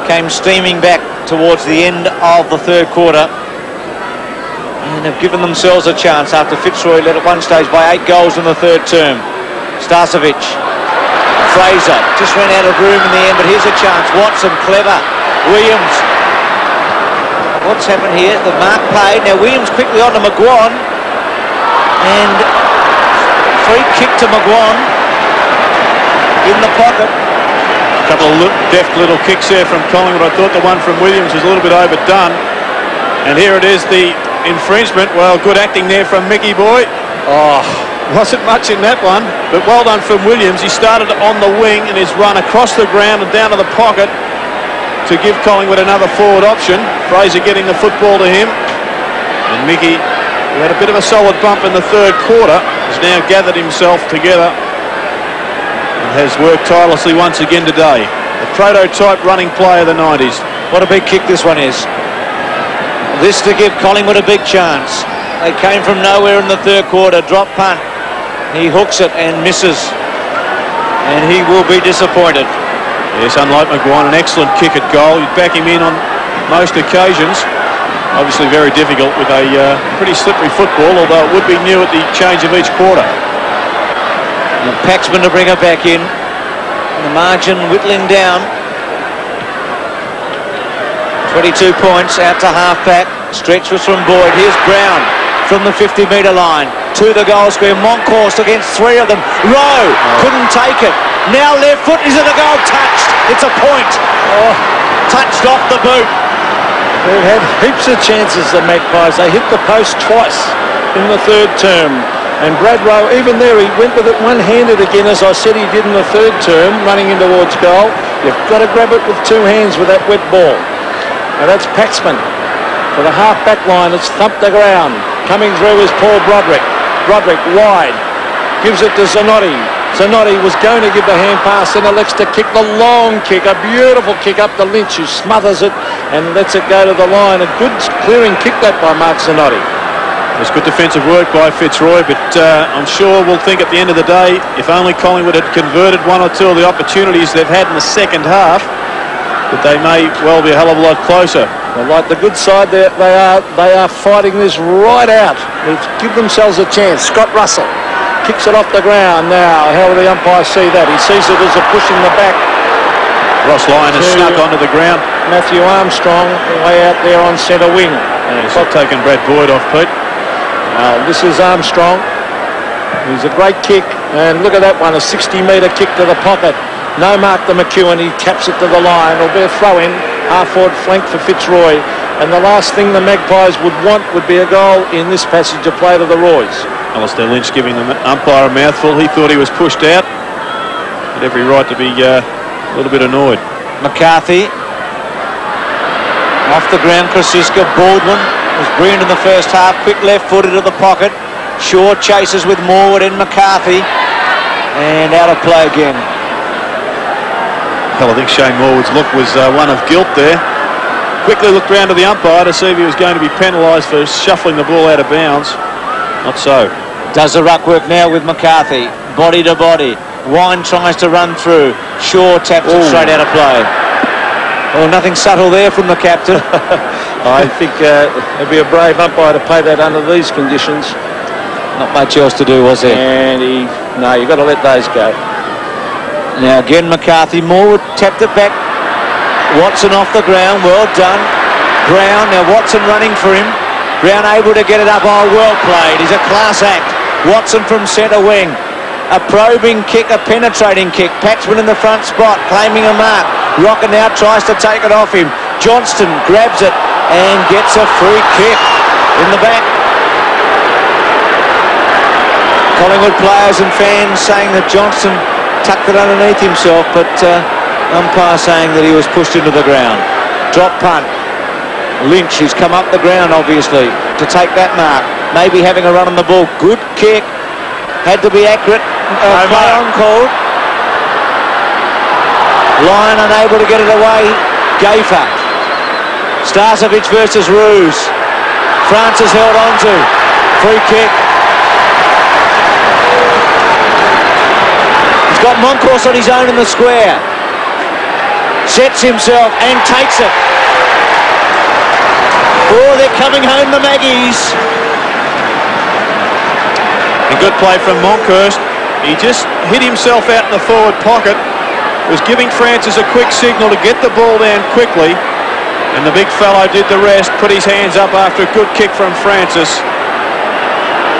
Speaker 3: came steaming back towards the end of the third quarter and have given themselves a chance after Fitzroy led at one stage by 8 goals in the third term. Starcevic, Fraser just ran out of room in the end, but here's a chance. Watson, clever. Williams. What's happened here? The mark paid. Now Williams quickly on to McGuan and free kick to McGuan in the pocket.
Speaker 4: A couple of deft little kicks there from Collingwood. I thought the one from Williams was a little bit overdone. And here it is, the infringement. Well, good acting there from Mickey Boy. Oh, wasn't much in that one, but well done from Williams. He started on the wing and his run across the ground and down to the pocket to give Collingwood another forward option. Fraser getting the football to him. And Mickey, who had a bit of a solid bump in the third quarter, has now gathered himself together and has worked tirelessly once again today. The prototype running play of the 90s.
Speaker 3: What a big kick this one is. This to give Collingwood a big chance. They came from nowhere in the third quarter. Drop punt. He hooks it and misses. And he will be disappointed.
Speaker 4: Yes, unlike McGuan, an excellent kick at goal. You'd back him in on most occasions. Obviously very difficult with a pretty slippery football, although it would be new at the change of each quarter.
Speaker 3: And Paxman to bring her back in. And the margin whittling down. 22 points out to half-back. Stretch was from Boyd. Here's Brown from the 50-metre line to the goal square. Moncourse against 3 of them. Rowe couldn't take it. Now left foot is in the goal. Touched. It's a point. Oh, touched off the boot.
Speaker 5: They've had heaps of chances, the Magpies. They hit the post twice in the third term. And Bradrow, even there, he went with it one-handed again, as I said he did in the third term, running in towards goal. You've got to grab it with two hands with that wet ball. And that's Paxman. For the half-back line, it's thumped the ground. Coming through is Paul Broderick. Broderick wide. Gives it to Zanotti. Zanotti was going to give the hand pass and elects to kick the long kick. A beautiful kick up to Lynch, who smothers it and lets it go to the line. A good clearing kick that by Mark Zanotti.
Speaker 4: It was good defensive work by Fitzroy, but I'm sure we'll think at the end of the day, if only Collingwood had converted one or two of the opportunities they've had in the second half, that they may well be a hell of a lot closer.
Speaker 5: Well, like the good side, they are fighting this right out. They give themselves a chance. Scott Russell kicks it off the ground now. How will the umpire see that? He sees it as a push in the back.
Speaker 4: Ross Lyon has snuck onto the ground.
Speaker 5: Matthew Armstrong way out there on centre wing.
Speaker 4: He's not taking Brad Boyd off, Pete.
Speaker 5: This is Armstrong. He's a great kick. And look at that one, a 60-metre kick to the pocket. No mark to McEwen. He taps it to the line. It'll be a throw-in. Half-forward flank for Fitzroy. And the last thing the Magpies would want would be a goal in this passage of play to the Roys.
Speaker 4: Alistair Lynch giving the umpire a mouthful. He thought he was pushed out. Had every right to be a little bit annoyed.
Speaker 3: McCarthy. Off the ground, Krasiska. Baldwin was brilliant in the first half. Quick left-footed to the pocket. Shaw chases with Morwood and McCarthy. And out of play again.
Speaker 4: Hell, I think Shane Morwood's look was one of guilt there. Quickly looked round to the umpire to see if he was going to be penalised for shuffling the ball out of bounds. Not so.
Speaker 3: Does the ruck work now with McCarthy. Body to body. Wine tries to run through. Shaw taps it straight out of play. Oh, nothing subtle there from the captain.
Speaker 5: I think it'd be a brave umpire to play that under these conditions.
Speaker 3: Not much else to do, was there?
Speaker 5: And no, you've got to let those go.
Speaker 3: Now again, McCarthy. Morwood tapped it back. Watson off the ground. Well done. Brown. Now Watson running for him. Brown able to get it up. Oh, well played. He's a class act. Watson from centre wing. A probing kick, a penetrating kick. Paxman in the front spot, claiming a mark. Rocker now tries to take it off him. Johnston grabs it and gets a free kick in the back. Collingwood players and fans saying that Johnston tucked it underneath himself, but umpire saying that he was pushed into the ground. Drop punt. Lynch, who's come up the ground, obviously, to take that mark. Maybe having a run on the ball. Good kick. Had to be accurate. Play on called. Lyon unable to get it away. Gafer. Starcevic versus Roos. Francis held on to. Free kick. He's got Moncourse on his own in the square. Sets himself and takes it. Oh, they're coming home, the Maggies.
Speaker 4: A good play from Monkhurst. He just hit himself out in the forward pocket. Was giving Francis a quick signal to get the ball down quickly. And the big fellow did the rest, put his hands up after a good kick from Francis.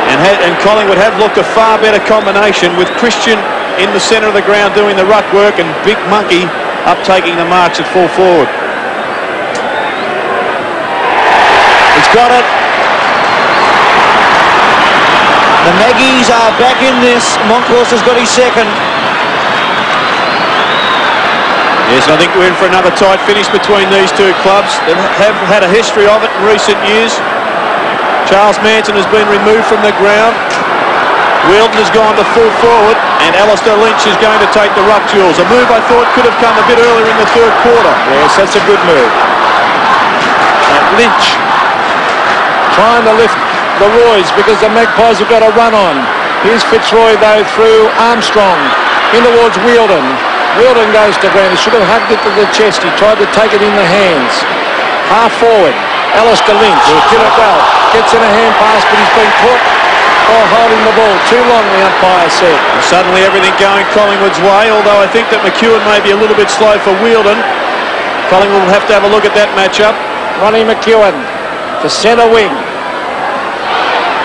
Speaker 4: And Collingwood have looked a far better combination with Christian in the centre of the ground doing the ruck work and Big Monkey up taking the marks at full forward.
Speaker 3: He's got it. The Maggies are back in this. Moncourse has got his second.
Speaker 4: Yes, I think we're in for another tight finish between these two clubs. They have had a history of it in recent years. Charles Manson has been removed from the ground. Wielden has gone to full forward, and Alistair Lynch is going to take the ruck duels. A move I thought could have come a bit earlier in the third quarter.
Speaker 5: Yes, that's a good move. Lynch trying to lift the Roys because the Magpies have got a run on. Here's Fitzroy though through Armstrong in towards Wielden. Wielden goes to ground. He should have hugged it to the chest. He tried to take it in the hands. Half forward. Alistair Lynch did it well. Gets in a hand pass, but he's been caught holding the ball too long, the umpire said.
Speaker 4: And suddenly everything going Collingwood's way, although I think that McEwen may be a little bit slow for Wielden. Collingwood will have to have a look at that matchup.
Speaker 5: Ronnie McEwen to centre wing.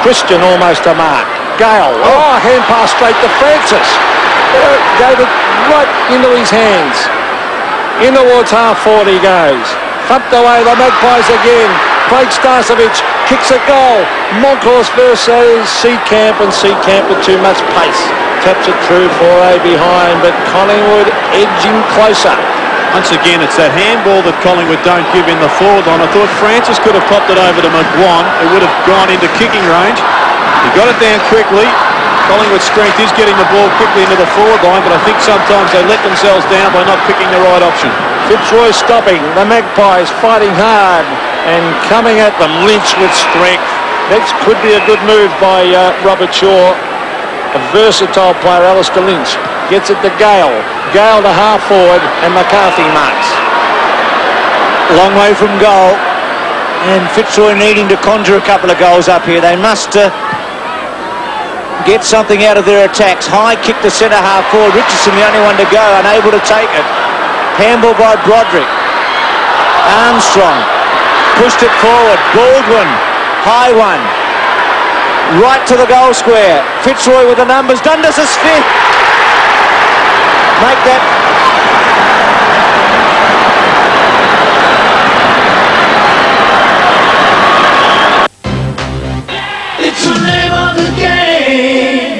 Speaker 5: Christian almost a mark. Gale. Oh, hand pass straight to Francis. Gave it right into his hands. In towards half forward he goes. Thumped away the Magpies again. Craig Starcevic kicks a goal. Moncourse versus Seacamp, and Seacamp with too much pace. Taps it through, 4A behind, but Collingwood edging closer.
Speaker 4: Once again, it's that handball that Collingwood don't give in the forward line. I thought Francis could have popped it over to McGuan. It would have gone into kicking range. He got it down quickly. Collingwood's strength is getting the ball quickly into the forward line, but I think sometimes they let themselves down by not picking the right option.
Speaker 5: Fitzroy stopping. The Magpies fighting hard and coming at them. Lynch with strength. That could be a good move by Robert Shaw. A versatile player, Alistair Lynch. Gets it to Gale. Gale to half forward, and McCarthy marks.
Speaker 3: Long way from goal, and Fitzroy needing to conjure a couple of goals up here. They must get something out of their attacks. High kick to centre half forward. Richardson the only one to go, unable to take it. Handball by Broderick. Armstrong pushed it forward. Baldwin, high one. Right to the goal square. Fitzroy with the numbers. Dundas is fifth. Make that.
Speaker 6: It's the name of the game.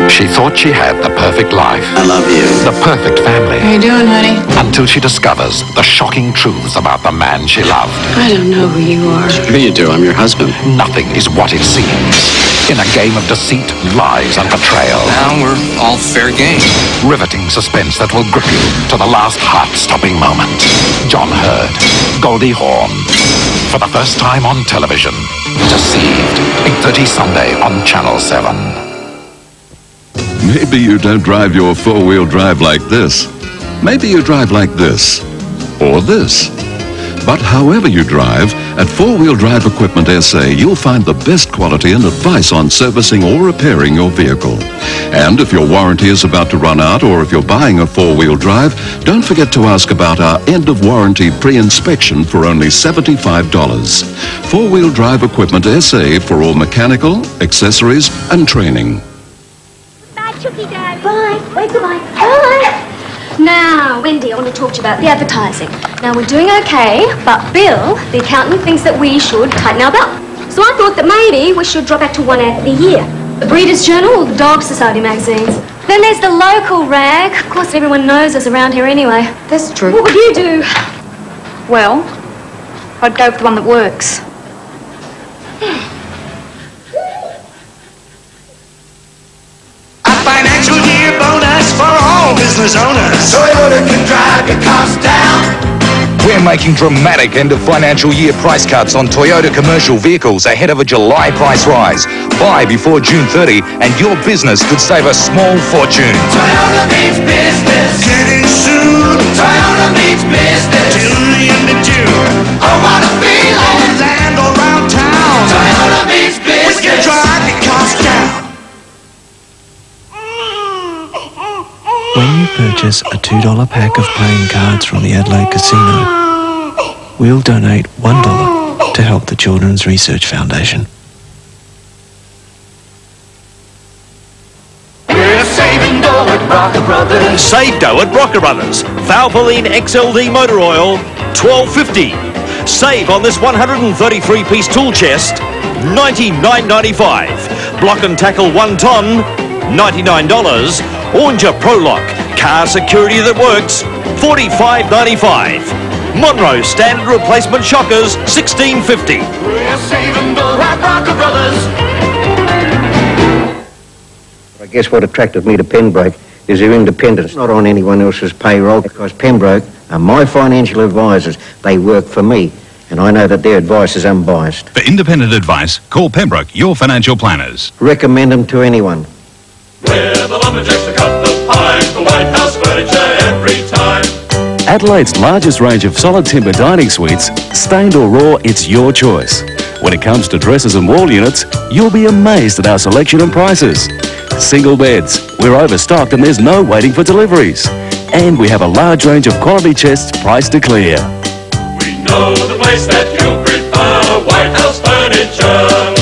Speaker 16: She thought she had the perfect life.
Speaker 7: I love you.
Speaker 16: The perfect family.
Speaker 7: How you doing, honey?
Speaker 16: Until she discovers the shocking truths about the man she loved.
Speaker 7: I don't know who you are. Sure you do. I'm your husband.
Speaker 16: Nothing is what it seems. In a game of deceit, lies and betrayal.
Speaker 7: Now we're all fair game.
Speaker 16: Riveting suspense that will grip you to the last heart-stopping moment. John Hurd, Goldie Hawn. For the first time on television. Deceived. 8:30 Sunday on Channel 7.
Speaker 11: Maybe you don't drive your four-wheel drive like this. Maybe you drive like this. Or this. But however you drive, at 4-Wheel Drive Equipment SA, you'll find the best quality and advice on servicing or repairing your vehicle. And if your warranty is about to run out, or if you're buying a 4-wheel drive, don't forget to ask about our end-of-warranty pre-inspection for only $75. 4-Wheel Drive Equipment SA for all mechanical, accessories, and training.
Speaker 19: Bye, Chucky, Dad. Bye. Wave goodbye. Bye. Now, Wendy, I want to talk to you about the advertising. Now, we're doing okay, but Bill, the accountant, thinks that we should tighten our belt. So I thought that maybe we should drop back to one ad a year. The Breeders' Journal or the Dog Society magazines. Then there's the local rag. Of course, everyone knows us around here anyway.
Speaker 15: That's true.
Speaker 19: What would you do?
Speaker 15: Well, I'd go for the one that works.
Speaker 6: Financial year bonus for all business owners. Toyota can drive your costs down.
Speaker 10: We're making dramatic end-of-financial year price cuts on Toyota commercial vehicles ahead of a July price rise. Buy before June 30 and your business could save a small fortune.
Speaker 6: Toyota means business. Getting soon. Toyota means business. Tune into June. Oh, what a feeling. Land around town. Toyota means business. We can drive your costs down.
Speaker 22: When you purchase a $2 pack of playing cards from the Adelaide Casino, we'll donate $1 to help the Children's Research Foundation.
Speaker 6: We're saving dough at Brocker Brothers.
Speaker 23: Save dough at Brocker Brothers. Valvoline XLD motor oil, $12.50. Save on this 133-piece tool chest, $99.95. Block and tackle 1 ton, $99. Oranger Pro Lock, car security that works, $45.95. Monroe standard replacement shockers, $16.50.
Speaker 6: We're saving dough at Brocker Brothers.
Speaker 24: I guess what attracted me to Pembroke is their independence, not on anyone else's payroll, because Pembroke are my financial advisors. They work for me, and I know that their advice is unbiased.
Speaker 21: For independent advice, call Pembroke, your financial planners.
Speaker 24: Recommend them to anyone.
Speaker 6: Where the lumberjacks are cut the pine, the White House furniture every time.
Speaker 27: Adelaide's largest range of solid timber dining suites, stained or raw, it's your choice. When it comes to dresses and wall units, you'll be amazed at our selection and prices. Single beds, we're overstocked and there's no waiting for deliveries. And we have a large range of quality chests priced to clear.
Speaker 6: We know the place that you prefer, White House furniture.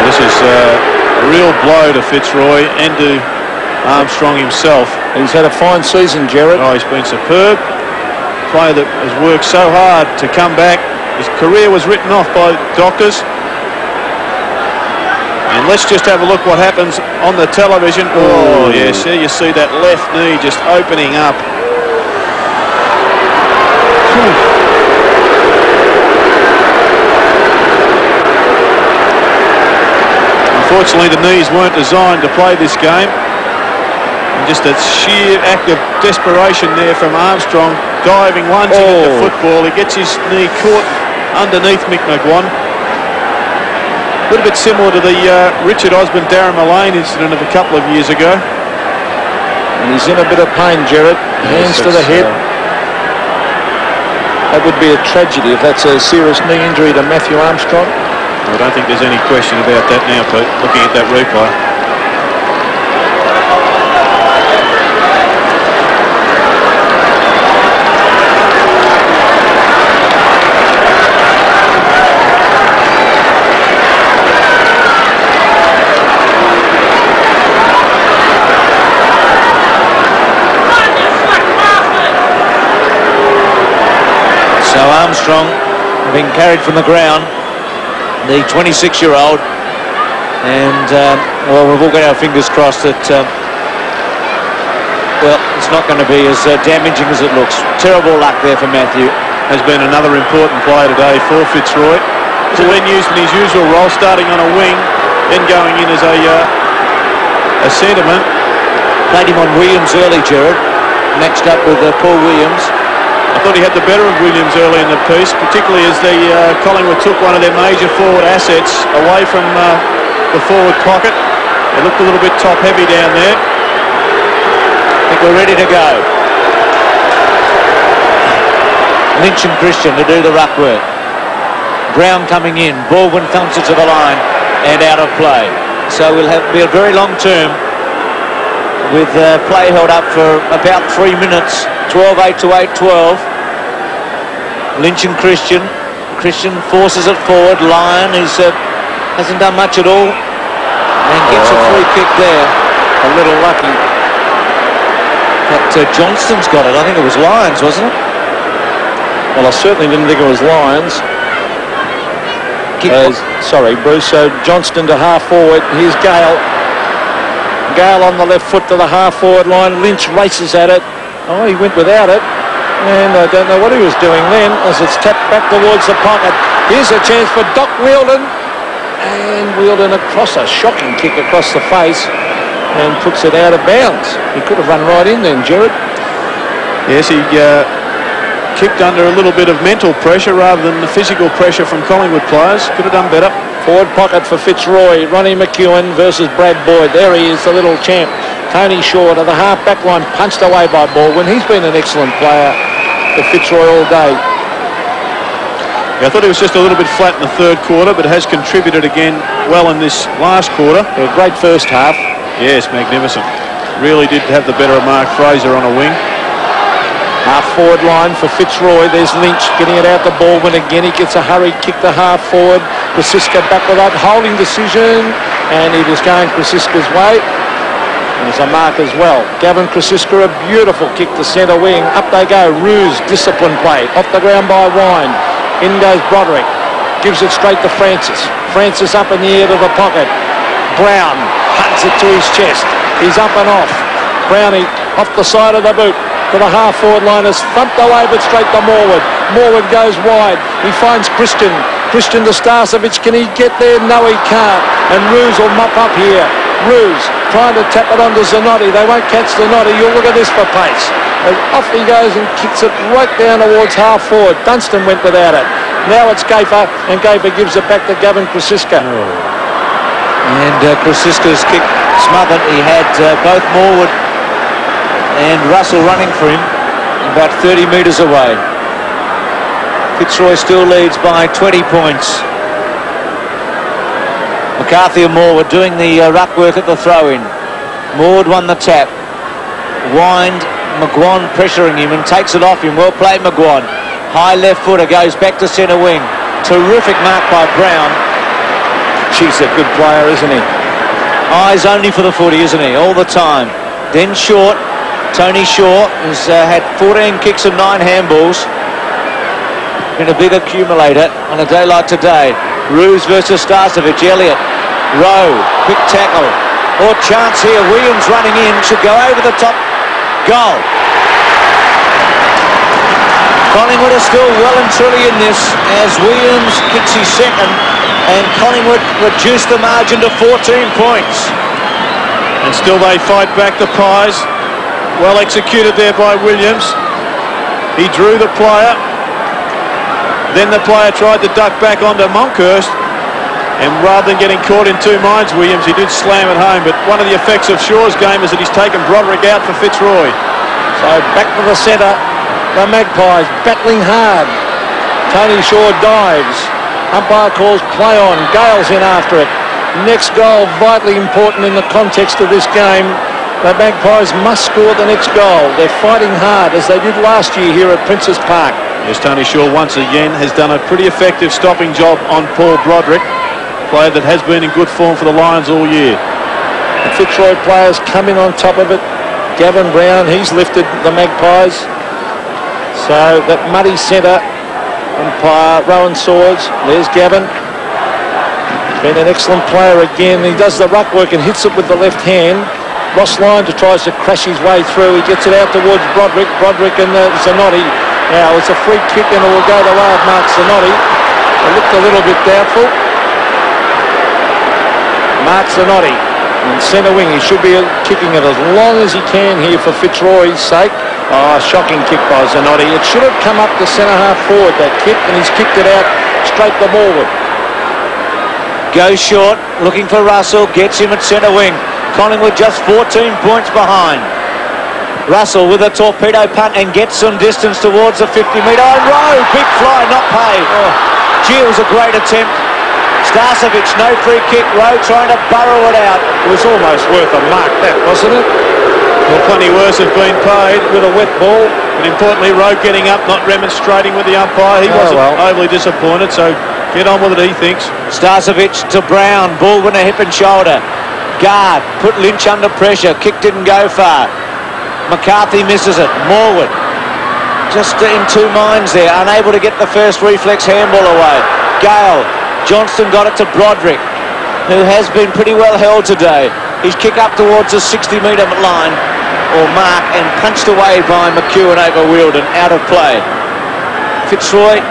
Speaker 4: This is a real blow to Fitzroy and to Armstrong himself.
Speaker 5: He's had a fine season, Gerard.
Speaker 4: Oh, he's been superb. Player that has worked so hard to come back. His career was written off by doctors. And let's just have a look what happens on the television. Oh, yes, there you see that left knee just opening up. Unfortunately, the knees weren't designed to play this game. And just a sheer act of desperation there from Armstrong, diving, lunging at the football. He gets his knee caught underneath Mick McGuan. A little bit similar to the Richard Osborne, Darren Mullane incident of a couple of years ago.
Speaker 5: And he's in a bit of pain, Gerard. Hands to the head. That would be a tragedy if that's a serious knee injury to Matthew Armstrong.
Speaker 4: I don't think there's any question about that now, Pete, looking at that replay.
Speaker 3: So Armstrong being carried from the ground, the 26-year-old, and well, we've all got our fingers crossed that well, it's not going to be as damaging as it looks. Terrible luck there for Matthew.
Speaker 4: Has been another important player today for Fitzroy. When used in his usual role, starting on a wing, then going in as a centreman.
Speaker 3: Played him on Williams early, Gerard. Matched up with Paul Williams.
Speaker 4: I thought he had the better of Williams early in the piece, particularly as the Collingwood took one of their major forward assets away from the forward pocket. They looked a little bit top-heavy down there.
Speaker 3: I think we're ready to go. Lynch and Christian to do the ruck work. Brown coming in. Baldwin thumps it to the line and out of play. So we'll be a very long term with play held up for about 3 minutes. 12-8 to 8-12. Lynch and Christian. Christian forces it forward. Lyon hasn't done much at all and gets a free kick there.
Speaker 5: A little lucky.
Speaker 3: But Johnston's got it. I think it was Lyons, wasn't it?
Speaker 5: Well, I certainly didn't think it was Lyons. Sorry, Bruce. So Johnston to half forward. Here's Gale. Gale on the left foot to the half forward line. Lynch races at it. Oh, he went without it. And I don't know what he was doing then as it's tapped back towards the pocket. Here's a chance for Doc Wheeldon. And Wheeldon across, a shocking kick across the face and puts it out of bounds. He could have run right in then, Gerard.
Speaker 4: Yes, he kicked under a little bit of mental pressure rather than the physical pressure from Collingwood players. Could have done better.
Speaker 5: Forward pocket for Fitzroy. Ronnie McEwen versus Brad Boyd. There he is, the little champ. Tony Shaw to the half-back line, punched away by Baldwin. He's been an excellent player for Fitzroy all day.
Speaker 4: Yeah, I thought he was just a little bit flat in the third quarter, but has contributed again well in this last quarter.
Speaker 5: A great first half.
Speaker 4: Yes, magnificent. Really did have the better of Mark Fraser on a wing.
Speaker 5: Half-forward line for Fitzroy. There's Lynch getting it out to Baldwin again. He gets a hurried kick to half-forward. Krasiska back with that holding decision, and he was going Krasiska's way. There's a mark as well. Gavin Krasiska, a beautiful kick to centre wing. Up they go. Ruse, discipline play. Off the ground by Wine. In goes Broderick. Gives it straight to Francis. Francis up in the air to the pocket. Brown hunts it to his chest. He's up and off. Brownie off the side of the boot to the half-forward line. Is thumped away but straight to Morwood. Morwood goes wide. He finds Christian. Christian to Starcevic. Can he get there? No, he can't. And Ruse will mop up here. Ruse trying to tap it onto Zanotti. They won't catch Zanotti. You'll look at this for pace. And off he goes and kicks it right down towards half forward. Dunstan went without it. Now it's Gafer, and Gafer gives it back to Gavin Krasiska.
Speaker 3: And Krasiska's kick smothered. He had both Morwood and Russell running for him about 30 metres away. Fitzroy still leads by 20 points. McCarthy and Moore were doing the ruck work at the throw-in. Moore won the tap. Wind, McGuan pressuring him and takes it off him. Well played, McGuan. High left footer goes back to centre wing. Terrific mark by Brown.
Speaker 5: She's a good player, isn't he?
Speaker 3: Eyes only for the footy, isn't he? All the time. Then Short, Tony Shaw, has had 14 kicks and 9 handballs. Been a big accumulator on a day like today. Roos versus Starcevic. Elliott, Rowe, quick tackle. Or chance here. Williams running in, should go over the top. Goal. Collingwood are still well and truly in this as Williams kicks his second, and Collingwood reduce the margin to 14 points.
Speaker 4: And still they fight back the Pies. Well executed there by Williams. He drew the player. Then the player tried to duck back onto Monkhurst, and rather than getting caught in 2 minds, Williams, he did slam it home. But one of the effects of Shaw's game is that he's taken Broderick out for Fitzroy.
Speaker 5: So back to the centre. The Magpies battling hard. Tony Shaw dives. Umpire calls play on. Gale's in after it. Next goal vitally important in the context of this game. The Magpies must score the next goal. They're fighting hard as they did last year here at Princes Park.
Speaker 4: Yes, Tony Shaw once again has done a pretty effective stopping job on Paul Broderick, a player that has been in good form for the Lions all year.
Speaker 5: The Fitzroy players come in on top of it. Gavin Brown, he's lifted the Magpies. So that muddy centre umpire, Rowan Swords. There's Gavin. Been an excellent player again. He does the ruck work and hits it with the left hand. Ross Lyons tries to crash his way through. He gets it out towards Broderick. Broderick and Zanotti. Now it's a free kick and it will go to lad Mark Zanotti. It looked a little bit doubtful. Mark Zanotti in centre wing. He should be kicking it as long as he can here for Fitzroy's sake. Oh, shocking kick by Zanotti. It should have come up to centre half forward, that kick, and he's kicked it out straight to Morwood.
Speaker 3: Goes short, looking for Russell, gets him at centre wing. Collingwood just 14 points behind. Russell with a torpedo punt and gets some distance towards the 50-metre. Oh, Rowe, big fly, not paid. Oh, gee, it was a great attempt. Starcevic, no free kick. Rowe trying to burrow it out.
Speaker 5: It was almost worth a mark, that, wasn't it?
Speaker 4: Well, plenty worse have been paid with a wet ball. But importantly, Rowe getting up, not remonstrating with the umpire. He wasn't overly disappointed, so get on with it, he thinks.
Speaker 3: Starcevic to Brown, ball with a hip and shoulder. Guard, put Lynch under pressure. Kick didn't go far. McCarthy misses it. Morwood just in 2 minds there, unable to get the first reflex handball away. Gale, Johnston got it to Broderick, who has been pretty well held today. He's kicked up towards the 60-metre line or mark and punched away by McEwen over Wielden, out of play. Fitzroy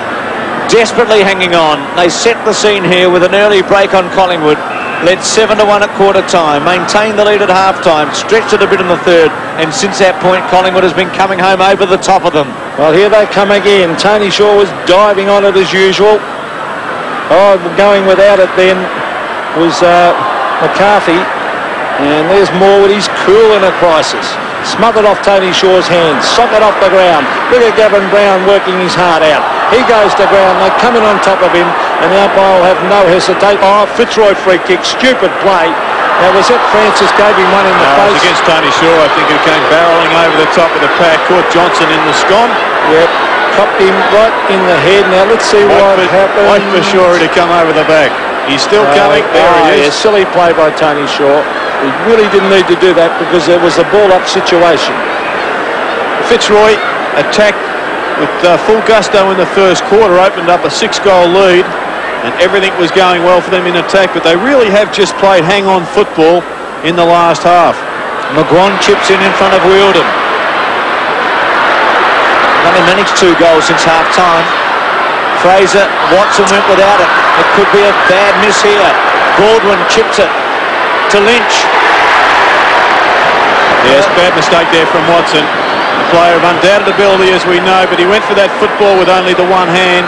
Speaker 3: desperately hanging on. They set the scene here with an early break on Collingwood. Led 7-1 at quarter time, maintained the lead at half time, stretched it a bit in the third, and since that point Collingwood has been coming home over the top of them.
Speaker 5: Well, here they come again. Tony Shaw was diving on it as usual. Oh, going without it then was McCarthy, and there's Morwood. He's cool in a crisis. Smothered off Tony Shaw's hands, socket off the ground. Look at Gavin Brown working his heart out. He goes to ground, they come in on top of him, and the umpire will have no hesitation. Oh, Fitzroy free kick, stupid play. Now, was that Francis gave him one in the face?
Speaker 4: It was against Tony Shaw, I think, who came barrelling over the top of the pack, caught Johnson in the scone.
Speaker 5: Yep, copped him right in the head. Now, let's see what happened.
Speaker 4: Wait for Shaw to come over the back. He's still coming. There he is.
Speaker 5: Yeah, silly play by Tony Shaw. He really didn't need to do that because there was a ball-up situation.
Speaker 4: Fitzroy attacked with full gusto in the first quarter, opened up a 6-goal lead, and everything was going well for them in attack, but they really have just played hang-on football in the last half.
Speaker 3: McGuan chips in front of Wielden. Only managed 2 goals since half-time. Fraser, Watson went without it. It could be a bad miss here. Baldwin chips it to Lynch.
Speaker 4: Yes, bad mistake there from Watson. A player of undoubted ability, as we know, but he went for that football with only the one hand.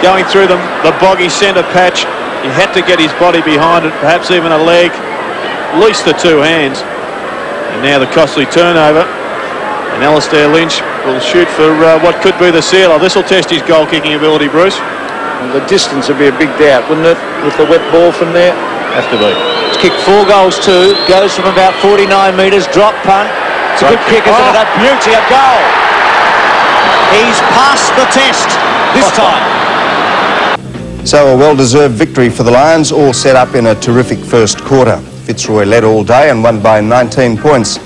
Speaker 4: Going through the boggy centre patch, he had to get his body behind it, perhaps even a leg, at least the 2 hands. And now the costly turnover. And Alistair Lynch will shoot for what could be the sealer. This will test his goal-kicking ability, Bruce.
Speaker 5: And the distance would be a big doubt, wouldn't it, with the wet ball from there?
Speaker 4: Have to be.
Speaker 3: He's kicked 4 goals too. Goes from about 49 metres. Drop punt. It's a good kick, isn't it? A beauty, a goal. He's passed the test this time.
Speaker 1: So a well-deserved victory for the Lions, all set up in a terrific first quarter. Fitzroy led all day and won by 19 points.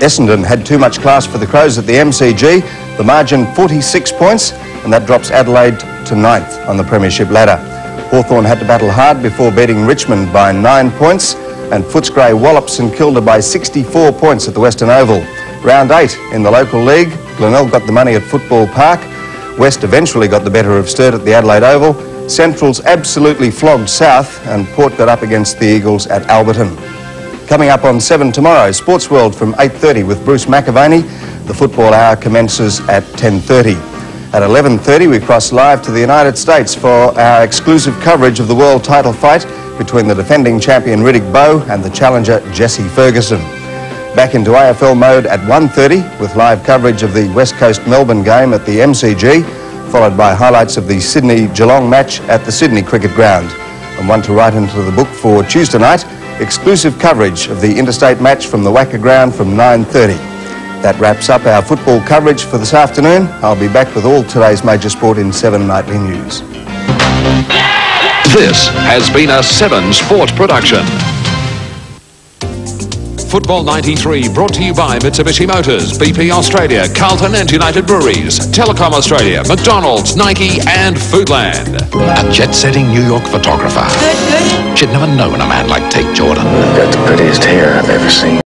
Speaker 1: Essendon had too much class for the Crows at the MCG. The margin 46 points, and that drops Adelaide to 9th on the premiership ladder. Hawthorn had to battle hard before beating Richmond by 9 points, and Footscray walloped St Kilda by 64 points at the Western Oval. Round 8 in the local league, Glenelg got the money at Football Park. West eventually got the better of Sturt at the Adelaide Oval. Central's absolutely flogged South, and Port got up against the Eagles at Alberton. Coming up on 7 tomorrow, Sports World from 8:30 with Bruce McAvaney. The Football Hour commences at 10:30. At 11:30 we cross live to the United States for our exclusive coverage of the world title fight between the defending champion Riddick Bowe and the challenger Jesse Ferguson. Back into AFL mode at 1:30 with live coverage of the West Coast Melbourne game at the MCG, followed by highlights of the Sydney-Geelong match at the Sydney Cricket Ground. And one to write into the book for Tuesday night, exclusive coverage of the interstate match from the Wacker Ground from 9:30. That wraps up our football coverage for this afternoon. I'll be back with all today's major sport in 7 Nightly News.
Speaker 10: This has been a 7 Sport production. Football 93 brought to you by Mitsubishi Motors, BP Australia, Carlton and United Breweries, Telecom Australia, McDonald's, Nike and Foodland.
Speaker 16: A jet-setting New York photographer. She'd never known a man like Tate Jordan.
Speaker 8: Got the prettiest hair I've ever seen.